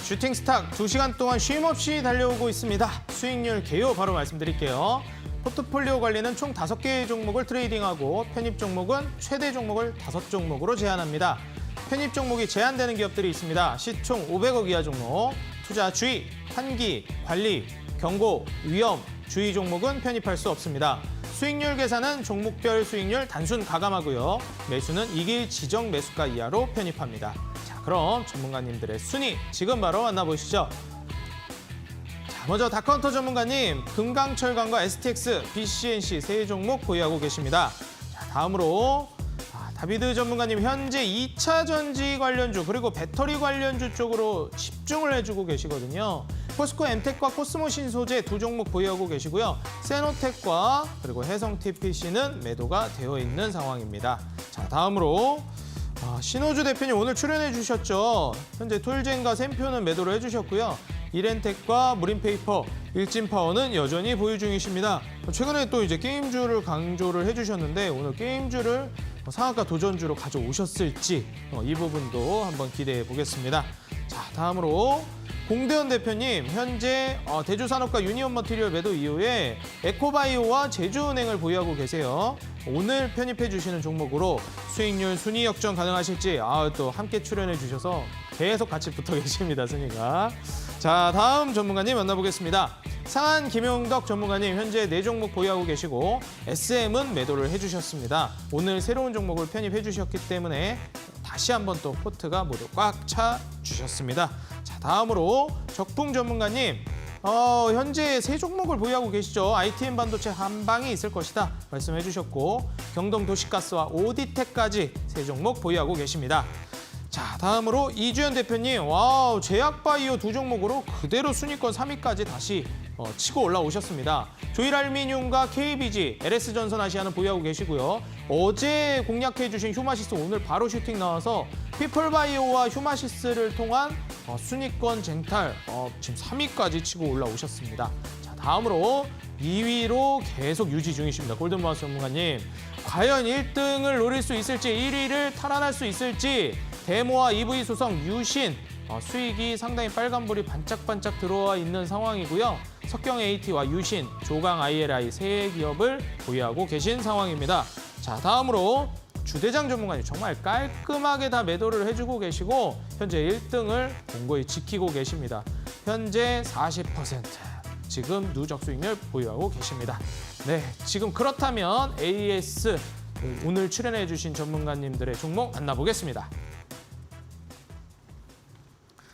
슈팅스탁 2시간 동안 쉼없이 달려오고 있습니다. 수익률 개요 바로 말씀드릴게요. 포트폴리오 관리는 총 5개의 종목을 트레이딩하고 편입 종목은 최대 종목을 5종목으로 제한합니다. 편입 종목이 제한되는 기업들이 있습니다. 시총 500억 이하 종목, 투자 주의, 환기, 관리, 경고, 위험, 주의 종목은 편입할 수 없습니다. 수익률 계산은 종목별 수익률 단순 가감하고요. 매수는 이길 지정 매수가 이하로 편입합니다. 자, 그럼 전문가님들의 순위 지금 바로 만나보시죠. 자, 먼저 다카운터 전문가님, 금강철강과 STX, BCNC 세 종목 보유하고 계십니다. 자, 다음으로 다비드 전문가님, 현재 2차 전지 관련주 그리고 배터리 관련주 쪽으로 집중을 해주고 계시거든요. 포스코 엠텍과 코스모 신소재 2종목 보유하고 계시고요. 세노텍과 그리고 해성 TPC는 매도가 되어 있는 상황입니다. 자, 다음으로 신호주 대표님 오늘 출연해 주셨죠. 현재 톨젠과 샘표는 매도를 해주셨고요. 이렌텍과 무림페이퍼, 일진파워는 여전히 보유 중이십니다. 최근에 또 이제 게임주를 강조를 해주셨는데 오늘 게임주를 상한가 도전주로 가져오셨을지 이 부분도 한번 기대해 보겠습니다. 자, 다음으로 공대현 대표님, 현재 대주산업과 유니온 머티리얼 매도 이후에 에코바이오와 제주은행을 보유하고 계세요. 오늘 편입해 주시는 종목으로 수익률 순위 역전 가능하실지 또 함께 출연해 주셔서 계속 같이 붙어 계십니다, 순위가. 자, 다음 전문가님 만나보겠습니다. 상한 김용덕 전문가님, 현재 4종목 보유하고 계시고 SM은 매도를 해주셨습니다. 오늘 새로운 종목을 편입해 주셨기 때문에 다시 한번 또 포트가 모두 꽉 차 주셨습니다. 자, 다음으로 적풍 전문가님, 현재 3종목을 보유하고 계시죠. ITM 반도체 한 방이 있을 것이다 말씀해 주셨고 경동 도시가스와 오디텍까지 3종목 보유하고 계십니다. 자, 다음으로 이주연 대표님, 제약바이오 2종목으로 그대로 순위권 3위까지 다시 치고 올라오셨습니다. 조일알미늄과 KBG, LS전선 아시아는 보유하고 계시고요. 어제 공략해 주신 휴마시스 오늘 바로 슈팅 나와서 피플바이오와 휴마시스를 통한 순위권 쟁탈 지금 3위까지 치고 올라오셨습니다. 자, 다음으로 2위로 계속 유지 중이십니다. 골든마우스 전문가님, 과연 1등을 노릴 수 있을지, 1위를 탈환할 수 있을지, 데모와 EV 소성, 유신, 수익이 상당히 빨간불이 반짝반짝 들어와 있는 상황이고요. 석경 AT와 유신, 조강 ILI 세 기업을 보유하고 계신 상황입니다. 자, 다음으로 주대장 전문가님, 정말 깔끔하게 다 매도를 해주고 계시고 현재 1등을 공고히 지키고 계십니다. 현재 40%. 지금 누적 수익률 보유하고 계십니다. 네, 지금 그렇다면 AS 오늘 출연해 주신 전문가님들의 종목 만나보겠습니다.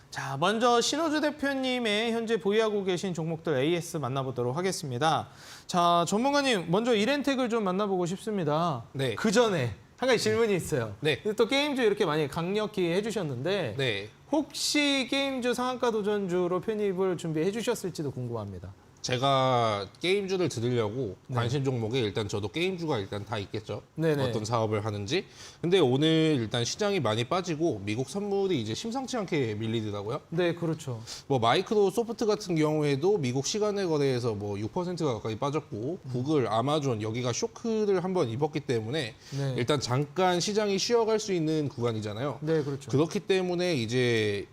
자, 먼저 신호주 대표님의 현재 보유하고 계신 종목들 AS 만나보도록 하겠습니다. 자, 전문가님 먼저 이렌텍을 좀 만나보고 싶습니다. 네. 그 전에 한 가지 질문이 있어요. 네. 또 게임주 이렇게 많이 강력히 해주셨는데 네. 혹시 게임주 상한가 도전주로 편입을 준비해 주셨을지도 궁금합니다. 제가 게임주를 들으려고 관심 종목에 일단 저도 게임주가 일단 다 있겠죠. 네네. 어떤 사업을 하는지. 근데 오늘 일단 시장이 많이 빠지고 미국 선물이 이제 심상치 않게 밀리더라고요. 네, 그렇죠. 뭐 마이크로소프트 같은 경우에도 미국 시간의 거래에서 뭐 6%가 가까이 빠졌고 구글, 아마존 여기가 쇼크를 한번 입었기 때문에 네. 일단 잠깐 시장이 쉬어갈 수 있는 구간이잖아요. 네, 그렇죠. 그렇기 때문에 이제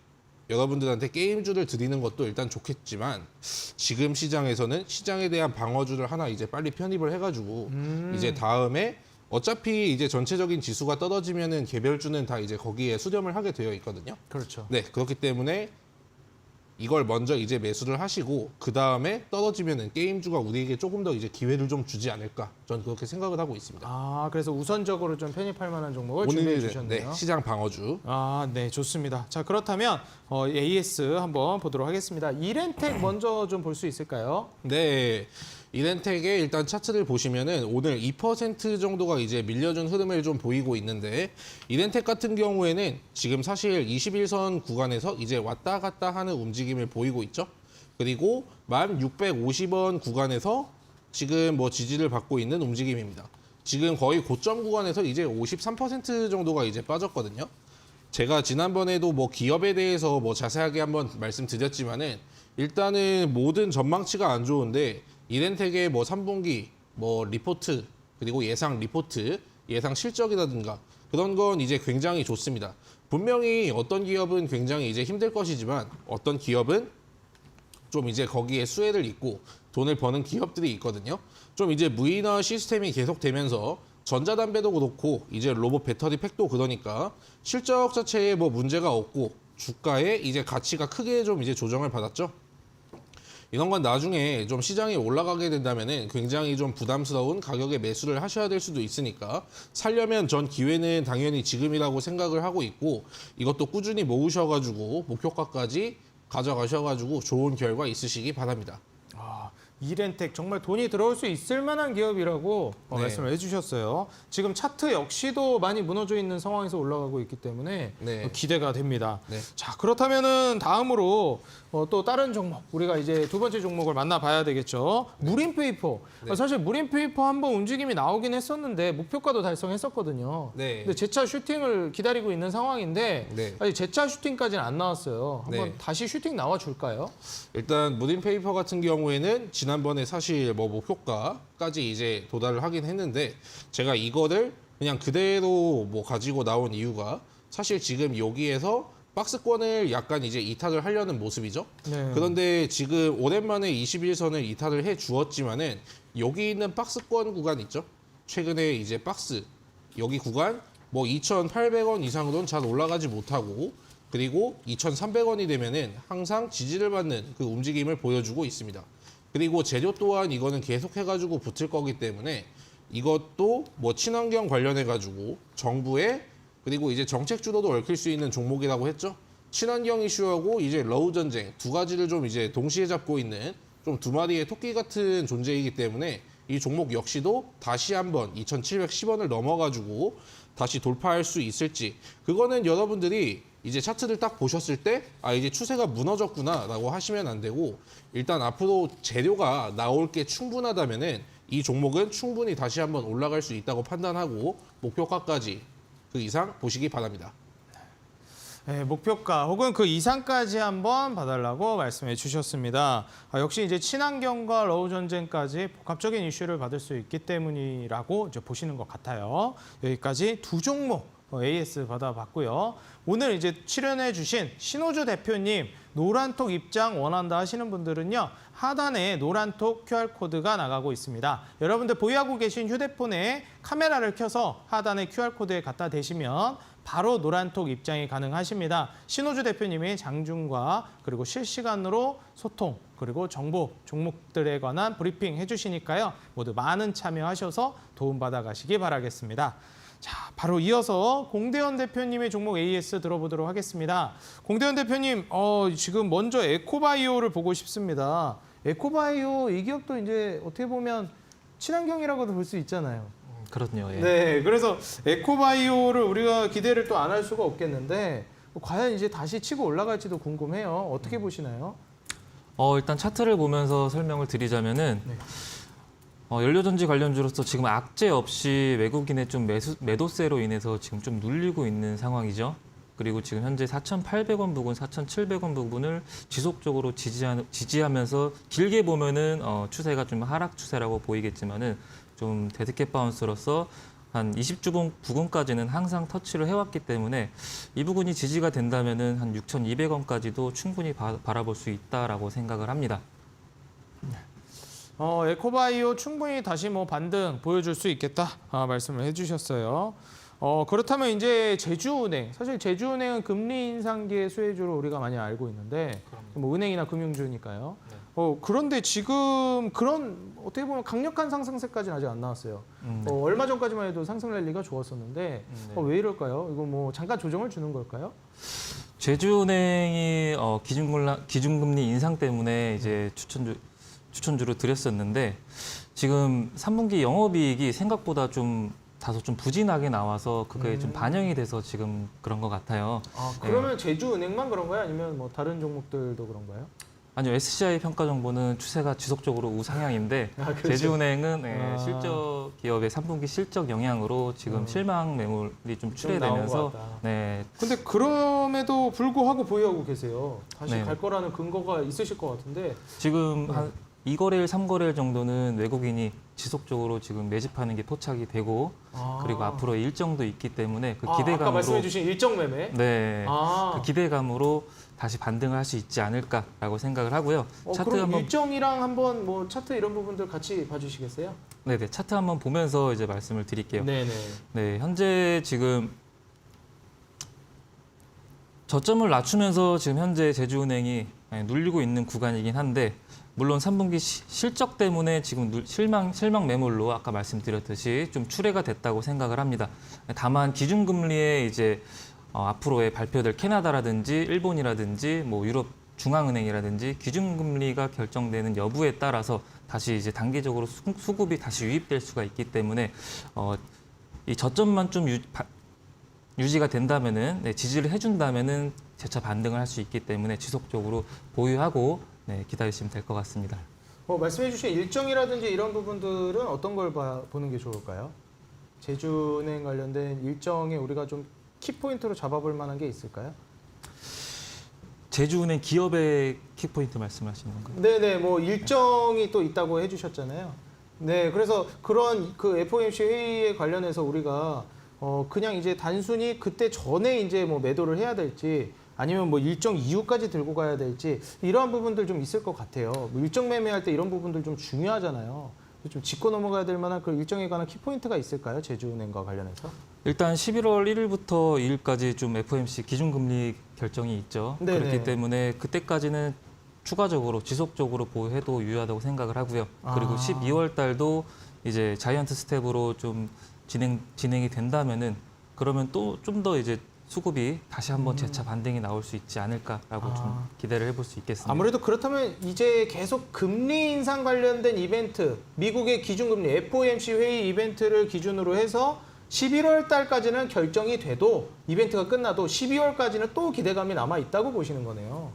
여러분들한테 게임주를 드리는 것도 일단 좋겠지만 지금 시장에서는 시장에 대한 방어주를 하나 이제 빨리 편입을 해가지고 이제 다음에 어차피 이제 전체적인 지수가 떨어지면은 개별주는 다 이제 거기에 수렴을 하게 되어 있거든요. 그렇죠. 네, 그렇기 때문에 이걸 먼저 이제 매수를 하시고 그 다음에 떨어지면은 게임주가 우리에게 조금 더 이제 기회를 좀 주지 않을까, 전 그렇게 생각을 하고 있습니다. 그래서 우선적으로 좀 편입할 만한 종목을 준비해 오늘은 주셨네요. 네, 시장 방어주. 네, 좋습니다. 자, 그렇다면 AS 한번 보도록 하겠습니다. 이렌텍 먼저 좀 볼 수 있을까요? 네. 이렌텍의 일단 차트를 보시면은 오늘 2% 정도가 이제 밀려준 흐름을 좀 보이고 있는데 이렌텍 같은 경우에는 지금 사실 21선 구간에서 이제 왔다 갔다 하는 움직임을 보이고 있죠. 그리고 1650원 구간에서 지금 뭐 지지를 받고 있는 움직임입니다. 지금 거의 고점 구간에서 이제 53% 정도가 이제 빠졌거든요. 제가 지난번에도 뭐 기업에 대해서 뭐 자세하게 한번 말씀드렸지만은 일단은 모든 전망치가 안 좋은데 이렌텍의 뭐 3분기 뭐 리포트 그리고 예상 리포트, 예상 실적이라든가 그런 건 이제 굉장히 좋습니다. 분명히 어떤 기업은 굉장히 이제 힘들 것이지만 어떤 기업은 좀 이제 거기에 수혜를 잇고 돈을 버는 기업들이 있거든요. 좀 이제 무인화 시스템이 계속되면서 전자담배도 그렇고 이제 로봇 배터리 팩도 그러니까 실적 자체에 뭐 문제가 없고 주가에 이제 가치가 크게 좀 이제 조정을 받았죠. 이런 건 나중에 좀 시장이 올라가게 된다면은 굉장히 좀 부담스러운 가격에 매수를 하셔야 될 수도 있으니까 살려면 전 기회는 당연히 지금이라고 생각을 하고 있고 이것도 꾸준히 모으셔가지고 목표가까지 가져가셔가지고 좋은 결과 있으시기 바랍니다. 이렌텍 정말 돈이 들어올 수 있을 만한 기업이라고 네. 말씀을 해주셨어요. 지금 차트 역시도 많이 무너져 있는 상황에서 올라가고 있기 때문에 네. 기대가 됩니다. 네. 자, 그렇다면은 다음으로 또 다른 종목 우리가 이제 두 번째 종목을 만나봐야 되겠죠. 무림페이퍼. 네. 사실 무림페이퍼 한번 움직임이 나오긴 했었는데 목표가도 달성했었거든요. 네. 근데 재차 슈팅을 기다리고 있는 상황인데 네. 아직 재차 슈팅까지는 안 나왔어요. 한번 네. 다시 슈팅 나와 줄까요? 일단 무딘페이퍼 같은 경우에는 지난번에 사실 뭐 목표가까지 이제 도달을 하긴 했는데 제가 이거를 그냥 그대로 뭐 가지고 나온 이유가 사실 지금 여기에서 박스권을 약간 이제 이탈을 하려는 모습이죠. 네. 그런데 지금 오랜만에 21선을 이탈을 해 주었지만은 여기 있는 박스권 구간 있죠. 최근에 이제 박스 여기 구간 뭐 2,800원 이상으로는 잘 올라가지 못하고 그리고 2,300원이 되면은 항상 지지를 받는 그 움직임을 보여주고 있습니다. 그리고 재료 또한 이거는 계속 해가지고 붙을 거기 때문에 이것도 뭐 친환경 관련해가지고 정부의 그리고 이제 정책 주도도 얽힐 수 있는 종목이라고 했죠. 친환경 이슈하고 이제 러우 전쟁 두 가지를 좀 이제 동시에 잡고 있는 좀 두 마리의 토끼 같은 존재이기 때문에 이 종목 역시도 다시 한번 2,710원을 넘어가지고 다시 돌파할 수 있을지 그거는 여러분들이 이제 차트를 딱 보셨을 때 아 이제 추세가 무너졌구나라고 하시면 안 되고 일단 앞으로 재료가 나올 게 충분하다면은 이 종목은 충분히 다시 한번 올라갈 수 있다고 판단하고 목표가까지 그 이상 보시기 바랍니다. 네, 목표가 혹은 그 이상까지 한번 봐달라고 말씀해 주셨습니다. 역시 이제 친환경과 러우 전쟁까지 복합적인 이슈를 받을 수 있기 때문이라고 이제 보시는 것 같아요. 여기까지 두 종목 AS 받아봤고요. 오늘 이제 출연해 주신 신호주 대표님 노란톡 입장 원한다 하시는 분들은요. 하단에 노란톡 QR코드가 나가고 있습니다. 여러분들 보유하고 계신 휴대폰에 카메라를 켜서 하단에 QR코드에 갖다 대시면 바로 노란톡 입장이 가능하십니다. 신호주 대표님이 장중과 그리고 실시간으로 소통 그리고 정보 종목들에 관한 브리핑 해주시니까요. 모두 많은 참여하셔서 도움받아 가시기 바라겠습니다. 자, 바로 이어서 공대현 대표님의 종목 AS 들어보도록 하겠습니다. 공대현 대표님, 지금 먼저 에코바이오를 보고 싶습니다. 에코바이오 이 기업도 이제 어떻게 보면 친환경이라고도 볼 수 있잖아요. 그렇군요. 예. 네, 그래서 에코바이오를 우리가 기대를 또 안 할 수가 없겠는데 과연 이제 다시 치고 올라갈지도 궁금해요. 어떻게 보시나요? 일단 차트를 보면서 설명을 드리자면은 네. 연료전지 관련주로서 지금 악재 없이 외국인의 좀 매도세로 인해서 지금 좀 눌리고 있는 상황이죠. 그리고 지금 현재 4,800원 부근, 4,700원 부분을 지속적으로 지지하면서 길게 보면은 추세가 좀 하락 추세라고 보이겠지만은 좀 데드캣 바운스로서 한 20주 부근까지는 항상 터치를 해왔기 때문에 이 부분이 지지가 된다면은 한 6,200원까지도 충분히 바라볼 수 있다라고 생각을 합니다. 에코바이오 충분히 다시 뭐 반등 보여줄 수 있겠다 말씀을 해주셨어요. 그렇다면 이제 제주은행, 사실 제주은행은 금리 인상기의 수혜주로 우리가 많이 알고 있는데 뭐 은행이나 금융주니까요. 그런데 지금 그런 어떻게 보면 강력한 상승세까지는 아직 안 나왔어요. 네. 얼마 전까지만 해도 상승 랠리가 좋았었는데 네. 왜 이럴까요? 이거 뭐 잠깐 조정을 주는 걸까요? 제주은행이 기준금리 인상 때문에 이제 추천주로 드렸었는데 지금 3분기 영업이익이 생각보다 좀 다소 좀 부진하게 나와서 그게 좀 반영이 돼서 지금 그런 것 같아요. 그러면 제주은행만 그런 거예요? 아니면 뭐 다른 종목들도 그런가요? 아니요, SCI 평가 정보는 추세가 지속적으로 우상향인데 그렇죠. 제주은행은 실적 기업의 3분기 실적 영향으로 지금 실망 매물이 좀 출회되면서 나온 것 같다. 네, 근데 그럼에도 불구하고 보유하고 계세요. 다시 네. 갈 거라는 근거가 있으실 것 같은데. 지금 한 2거래일, 3거래일 정도는 외국인이 지속적으로 지금 매집하는 게 포착이 되고 그리고 앞으로 일정도 있기 때문에 그 기대감으로 아까 말씀해주신 일정 매매. 네, 그 그 기대감으로 다시 반등을 할 수 있지 않을까라고 생각을 하고요. 차트 그럼 한번 일정이랑 한번 뭐 차트 이런 부분들 같이 봐주시겠어요? 네네 차트 한번 보면서 이제 말씀을 드릴게요. 네네. 네, 현재 지금 저점을 낮추면서 지금 현재 제주은행이 눌리고 있는 구간이긴 한데 물론 3분기 실적 때문에 지금 실망 매물로 아까 말씀드렸듯이 좀 출회가 됐다고 생각을 합니다. 다만 기준금리에 이제 앞으로의 발표될 캐나다라든지 일본이라든지 뭐 유럽 중앙은행이라든지 기준금리가 결정되는 여부에 따라서 다시 이제 단기적으로 수급이 다시 유입될 수가 있기 때문에 이 저점만 좀 유지가 된다면은 지지를 해준다면은 재차 반등을 할 수 있기 때문에 지속적으로 보유하고 기다리시면 될 것 같습니다. 말씀해 주신 일정이라든지 이런 부분들은 어떤 걸 보는 게 좋을까요? 제주은행 관련된 일정에 우리가 좀 키포인트로 잡아볼 만한 게 있을까요? 제주은행 기업의 키포인트 말씀하시는 건가요? 네네, 뭐 일정이 또 있다고 해주셨잖아요. 네, 그래서 그런 그 FOMC 회의에 관련해서 우리가 그냥 이제 단순히 그때 전에 이제 뭐 매도를 해야 될지 아니면 뭐 일정 이후까지 들고 가야 될지 이러한 부분들 좀 있을 것 같아요. 뭐 일정 매매할 때 이런 부분들 좀 중요하잖아요. 좀 짚고 넘어가야 될 만한 그 일정에 관한 키포인트가 있을까요? 제주은행과 관련해서? 일단 11월 1일부터 2일까지 좀 FOMC 기준금리 결정이 있죠. 네네. 그렇기 때문에 그때까지는 추가적으로 지속적으로 보유해도 유효하다고 생각을 하고요. 그리고 12월 달도 이제 자이언트 스텝으로 좀 진행이 된다면은 그러면 또 좀 더 이제 수급이 다시 한번 재차 반등이 나올 수 있지 않을까라고 좀 기대를 해볼 수 있겠습니다. 아무래도 그렇다면 이제 계속 금리 인상 관련된 이벤트, 미국의 기준금리 FOMC 회의 이벤트를 기준으로 해서 11월 달까지는 결정이 돼도 이벤트가 끝나도 12월까지는 또 기대감이 남아 있다고 보시는 거네요.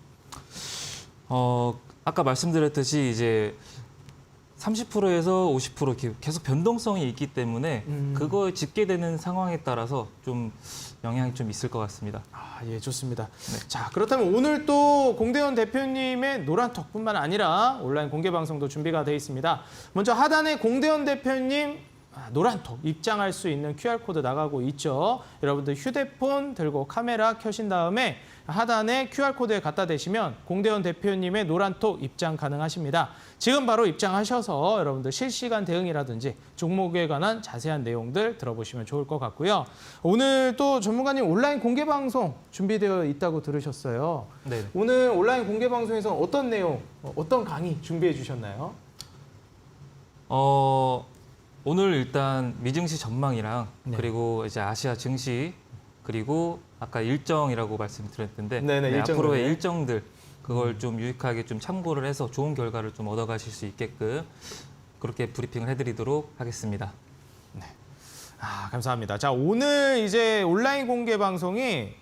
아까 말씀드렸듯이 이제 30%에서 50% 계속 변동성이 있기 때문에 그거에 집계되는 상황에 따라서 좀 영향이 좀 있을 것 같습니다. 예, 좋습니다. 자, 그렇다면 오늘 또 공대원 대표님의 노란톡뿐만 아니라 온라인 공개 방송도 준비가 되어 있습니다. 먼저 하단에 공대원 대표님 노란톡 입장할 수 있는 QR코드 나가고 있죠. 여러분들 휴대폰 들고 카메라 켜신 다음에 하단에 QR코드에 갖다 대시면 공대원 대표님의 노란톡 입장 가능하십니다. 지금 바로 입장하셔서 여러분들 실시간 대응이라든지 종목에 관한 자세한 내용들 들어보시면 좋을 것 같고요. 오늘 또 전문가님 온라인 공개 방송 준비되어 있다고 들으셨어요. 네. 오늘 온라인 공개 방송에서 어떤 내용, 어떤 강의 준비해 주셨나요? 오늘 일단 미증시 전망이랑 네. 그리고 이제 아시아 증시 그리고 아까 일정이라고 말씀드렸는데 네네, 일정들. 앞으로의 일정들 그걸 좀 유익하게 좀 참고를 해서 좋은 결과를 좀 얻어가실 수 있게끔 그렇게 브리핑을 해드리도록 하겠습니다. 감사합니다. 자, 오늘 이제 온라인 공개 방송이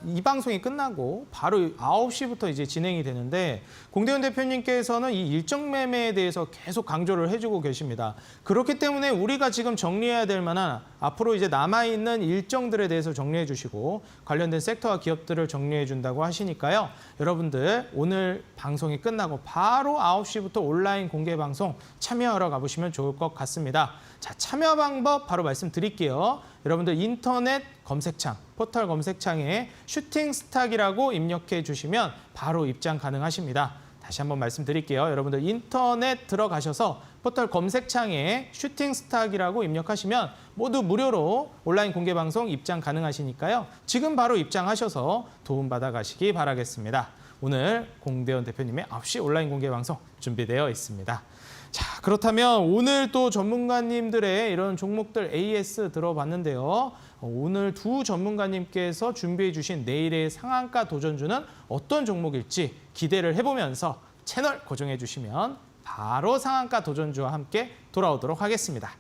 이 방송이 끝나고 바로 9시부터 이제 진행이 되는데 공대원 대표님께서는 이 일정 매매에 대해서 계속 강조를 해주고 계십니다. 그렇기 때문에 우리가 지금 정리해야 될 만한 앞으로 이제 남아있는 일정들에 대해서 정리해 주시고 관련된 섹터와 기업들을 정리해 준다고 하시니까요. 여러분들 오늘 방송이 끝나고 바로 9시부터 온라인 공개 방송 참여하러 가보시면 좋을 것 같습니다. 자, 참여 방법 바로 말씀드릴게요. 여러분들 인터넷 검색창, 포털 검색창에 슈팅 스탁이라고 입력해 주시면 바로 입장 가능하십니다. 다시 한번 말씀드릴게요. 여러분들 인터넷 들어가셔서 포털 검색창에 슈팅 스탁이라고 입력하시면 모두 무료로 온라인 공개 방송 입장 가능하시니까요. 지금 바로 입장하셔서 도움받아 가시기 바라겠습니다. 오늘 공대원 대표님의 9시 온라인 공개 방송 준비되어 있습니다. 자, 그렇다면 오늘 또 전문가님들의 이런 종목들 AS 들어봤는데요. 오늘 두 전문가님께서 준비해 주신 내일의 상한가 도전주는 어떤 종목일지 기대를 해보면서 채널 고정해 주시면 바로 상한가 도전주와 함께 돌아오도록 하겠습니다.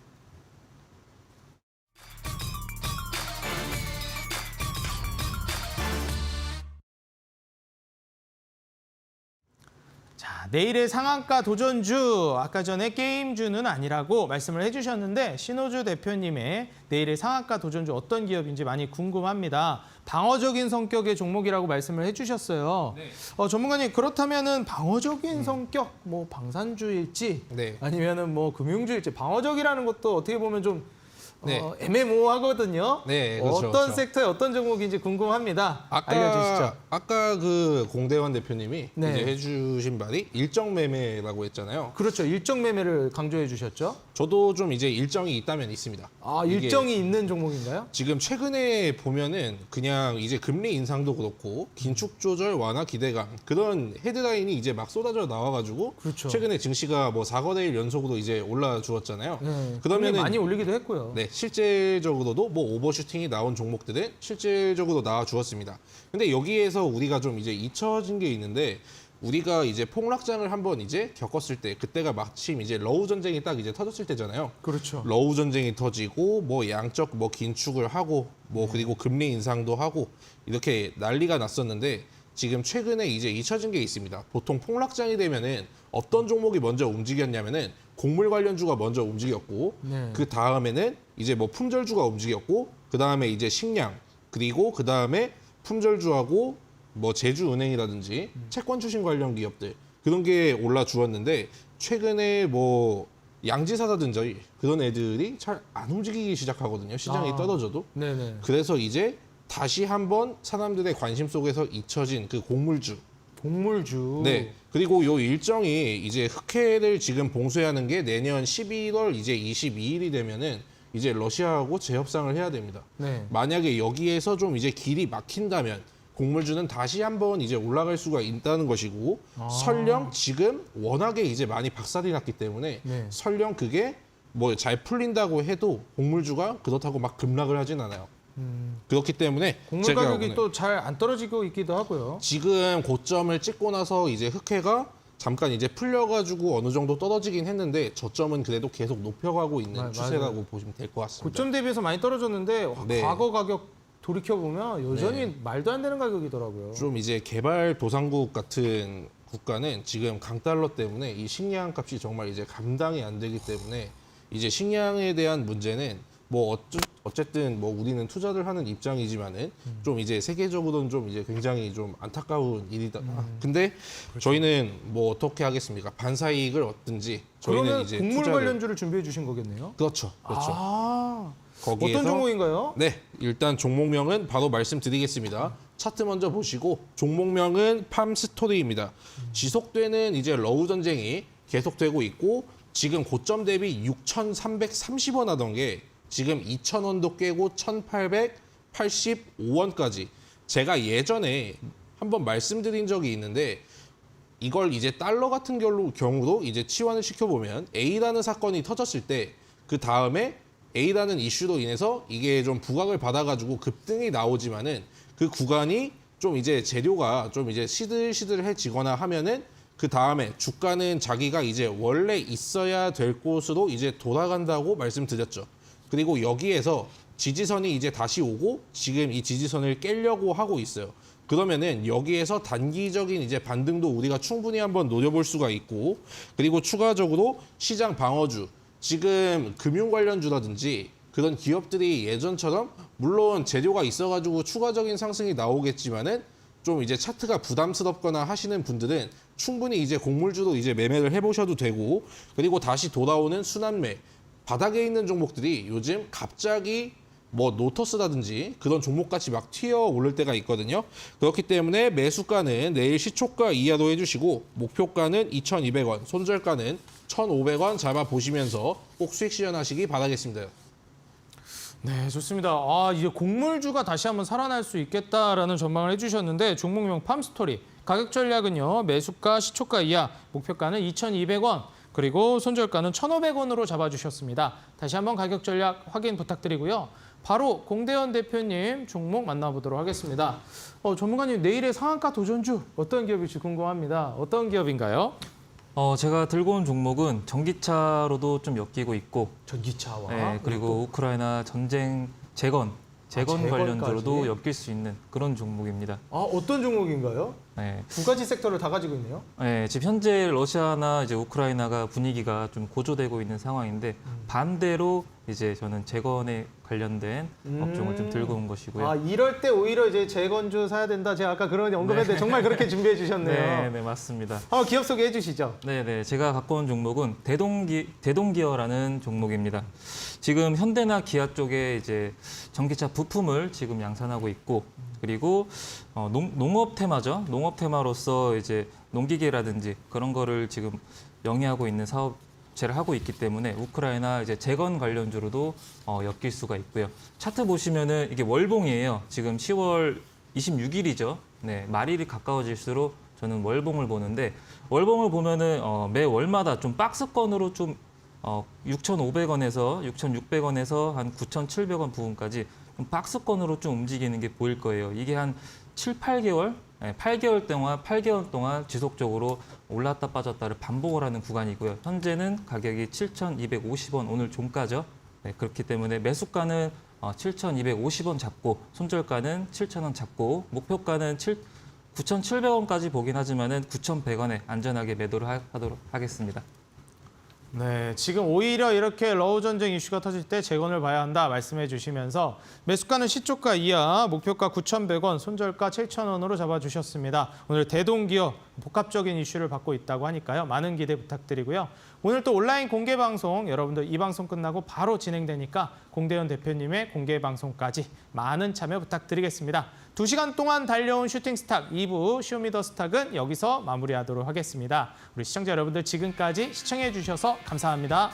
자, 내일의 상한가 도전주, 아까 전에 게임주는 아니라고 말씀을 해주셨는데 신호주 대표님의 내일의 상한가 도전주 어떤 기업인지 많이 궁금합니다. 방어적인 성격의 종목이라고 말씀을 해주셨어요. 네. 전문가님, 그렇다면은 방어적인 성격, 뭐 방산주일지 네. 아니면은 뭐 금융주일지, 방어적이라는 것도 어떻게 보면 좀 네. 애매모호하거든요. 네, 그렇죠, 어떤 그렇죠. 섹터의 어떤 종목인지 궁금합니다. 알려주시죠. 아까 그 공대원 대표님이 네. 이제 해주신 말이 일정 매매라고 했잖아요. 그렇죠. 일정 매매를 강조해 주셨죠. 저도 좀 이제 일정이 있다면 있습니다. 이게 일정이 있는 종목인가요? 지금 최근에 보면은 그냥 이제 금리 인상도 그렇고 긴축 조절 완화 기대감 그런 헤드라인이 이제 막 쏟아져 나와가지고 그렇죠. 최근에 증시가 뭐 4거래일 연속으로 이제 올라 주었잖아요. 네, 그러면은 많이 올리기도 했고요. 네, 실제적으로도 뭐 오버슈팅이 나온 종목들은 실질적으로 나와 주었습니다. 근데 여기에서 우리가 좀 이제 잊혀진 게 있는데 우리가 이제 폭락장을 한번 이제 겪었을 때 그때가 마침 이제 러우 전쟁이 딱 이제 터졌을 때잖아요. 그렇죠. 러우 전쟁이 터지고 뭐 양적 뭐 긴축을 하고 뭐 그리고 금리 인상도 하고 이렇게 난리가 났었는데 지금 최근에 이제 잊혀진 게 있습니다. 보통 폭락장이 되면은 어떤 종목이 먼저 움직였냐면은 곡물 관련주가 먼저 움직였고 네. 그 다음에는 이제 뭐 품절주가 움직였고 그 다음에 이제 식량 그리고 그 다음에 품절주하고 뭐 제주은행이라든지 채권 추신 관련 기업들 그런 게 올라 주었는데 최근에 뭐 양지사라든지 그런 애들이 잘 안 움직이기 시작하거든요. 시장이 아. 떨어져도. 네네. 그래서 이제 다시 한번 사람들의 관심 속에서 잊혀진 그 곡물주. 곡물주. 네. 그리고 요 일정이 이제 흑해를 지금 봉쇄하는 게 내년 11월 이제 22일이 되면은 이제 러시아하고 재협상을 해야 됩니다. 네. 만약에 여기에서 좀 이제 길이 막힌다면 곡물주는 다시 한번 이제 올라갈 수가 있다는 것이고 아. 설령 지금 워낙에 이제 많이 박살이 났기 때문에 네. 설령 그게 뭐 잘 풀린다고 해도 곡물주가 그렇다고 막 급락을 하진 않아요. 그렇기 때문에 곡물 제가 가격이 오늘 또 잘 안 떨어지고 있기도 하고요. 지금 고점을 찍고 나서 이제 흑해가 잠깐 이제 풀려가지고 어느 정도 떨어지긴 했는데 저점은 그래도 계속 높여가고 있는 맞아요. 추세라고 보시면 될 것 같습니다. 고점 대비해서 많이 떨어졌는데 와, 네. 과거 가격 돌이켜 보면 여전히 네. 말도 안 되는 가격이더라고요. 좀 이제 개발도상국 같은 국가는 지금 강달러 때문에 이 식량 값이 정말 이제 감당이 안 되기 때문에 이제 식량에 대한 문제는 뭐 어쨌든 뭐 우리는 투자를 하는 입장이지만은 좀 이제 세계적으로는 좀 이제 굉장히 좀 안타까운 일이다. 근데 저희는 뭐 어떻게 하겠습니까? 반사이익을 얻든지 저희는 그러면 이제 곡물 투자를- 관련주를 준비해 주신 거겠네요. 그렇죠. 그렇죠. 아, 거기에서 어떤 종목인가요? 네, 일단 종목명은 바로 말씀드리겠습니다. 차트 먼저 보시고 종목명은 팜스토리입니다. 지속되는 이제 러우 전쟁이 계속되고 있고 지금 고점 대비 6,330원 하던 게 지금 2,000원도 깨고 1,885원까지 제가 예전에 한번 말씀드린 적이 있는데 이걸 이제 달러 같은 경우도 이제 치환을 시켜보면 A라는 사건이 터졌을 때 그 다음에 A라는 이슈로 인해서 이게 좀 부각을 받아가지고 급등이 나오지만은 그 구간이 좀 이제 재료가 좀 이제 시들시들해지거나 하면은 그 다음에 주가는 자기가 이제 원래 있어야 될 곳으로 이제 돌아간다고 말씀드렸죠. 그리고 여기에서 지지선이 이제 다시 오고 지금 이 지지선을 깨려고 하고 있어요. 그러면은 여기에서 단기적인 이제 반등도 우리가 충분히 한번 노려볼 수가 있고 그리고 추가적으로 시장 방어주 지금 금융 관련주라든지 그런 기업들이 예전처럼 물론 재료가 있어가지고 추가적인 상승이 나오겠지만은 좀 이제 차트가 부담스럽거나 하시는 분들은 충분히 이제 곡물주로 이제 매매를 해보셔도 되고 그리고 다시 돌아오는 순환매 바닥에 있는 종목들이 요즘 갑자기 뭐 노터스라든지 그런 종목같이 막 튀어 오를 때가 있거든요. 그렇기 때문에 매수가는 내일 시초가 이하로 해주시고 목표가는 2,200원, 손절가는 1,500원 잡아보시면서 꼭 수익 실현하시기 바라겠습니다. 네, 좋습니다. 아, 이제 곡물주가 다시 한번 살아날 수 있겠다라는 전망을 해주셨는데 종목명 팜스토리 가격 전략은요. 매수가 시초가 이하, 목표가는 2,200원, 그리고 손절가는 1,500원으로 잡아주셨습니다. 다시 한번 가격 전략 확인 부탁드리고요. 바로 공대현 대표님 종목 만나보도록 하겠습니다. 전문가님, 내일의 상한가 도전주 어떤 기업일지 궁금합니다. 어떤 기업인가요? 제가 들고 온 종목은 전기차로도 좀 엮이고 있고, 전기차와 네, 그리고 우크라이나 전쟁 재건 재건까지? 관련주로도 엮일 수 있는 그런 종목입니다. 어떤 종목인가요? 네, 두 가지 섹터를 다 가지고 있네요. 네, 지금 현재 러시아나 이제 우크라이나가 분위기가 좀 고조되고 있는 상황인데 반대로 이제 저는 재건에 관련된 업종을 좀 들고 온 것이고요. 이럴 때 오히려 이제 재건주 사야 된다. 제가 아까 그런 언급했는데 정말 그렇게 준비해 주셨네요. 네, 네, 맞습니다. 한번 기업 소개해 주시죠. 네, 제가 갖고 온 종목은 대동기어라는 종목입니다. 지금 현대나 기아 쪽에 이제 전기차 부품을 지금 양산하고 있고, 그리고 농업 테마죠. 농업 테마로서 이제 농기계라든지 그런 거를 지금 영위하고 있는 사업체를 하고 있기 때문에 우크라이나 이제 재건 관련주로도 엮일 수가 있고요. 차트 보시면은 이게 월봉이에요. 지금 10월 26일이죠. 네, 말일이 가까워질수록 저는 월봉을 보는데 월봉을 보면은 매 월마다 좀 박스권으로 좀 6,500원에서 6,600원에서 한 9,700원 부분까지 좀 박스권으로 좀 움직이는 게 보일 거예요. 이게 한 7, 8개월, 8개월 동안 지속적으로 올랐다 빠졌다를 반복을 하는 구간이고요. 현재는 가격이 7,250원 오늘 종가죠. 네, 그렇기 때문에 매수가는 7,250원 잡고 손절가는 7,000원 잡고 목표가는 9,700원까지 보긴 하지만은 9,100원에 안전하게 매도를 하도록 하겠습니다. 네, 지금 오히려 이렇게 러우 전쟁 이슈가 터질 때 재건을 봐야 한다 말씀해 주시면서 매수가는 시초가 이하, 목표가 9,100원, 손절가 7,000원으로 잡아주셨습니다. 오늘 대동기업 복합적인 이슈를 받고 있다고 하니까요. 많은 기대 부탁드리고요. 오늘 또 온라인 공개 방송 여러분들 이 방송 끝나고 바로 진행되니까 공대현 대표님의 공개 방송까지 많은 참여 부탁드리겠습니다. 2시간 동안 달려온 슈팅스탁 2부 쇼미더스탁은 여기서 마무리하도록 하겠습니다. 우리 시청자 여러분들 지금까지 시청해 주셔서 감사합니다.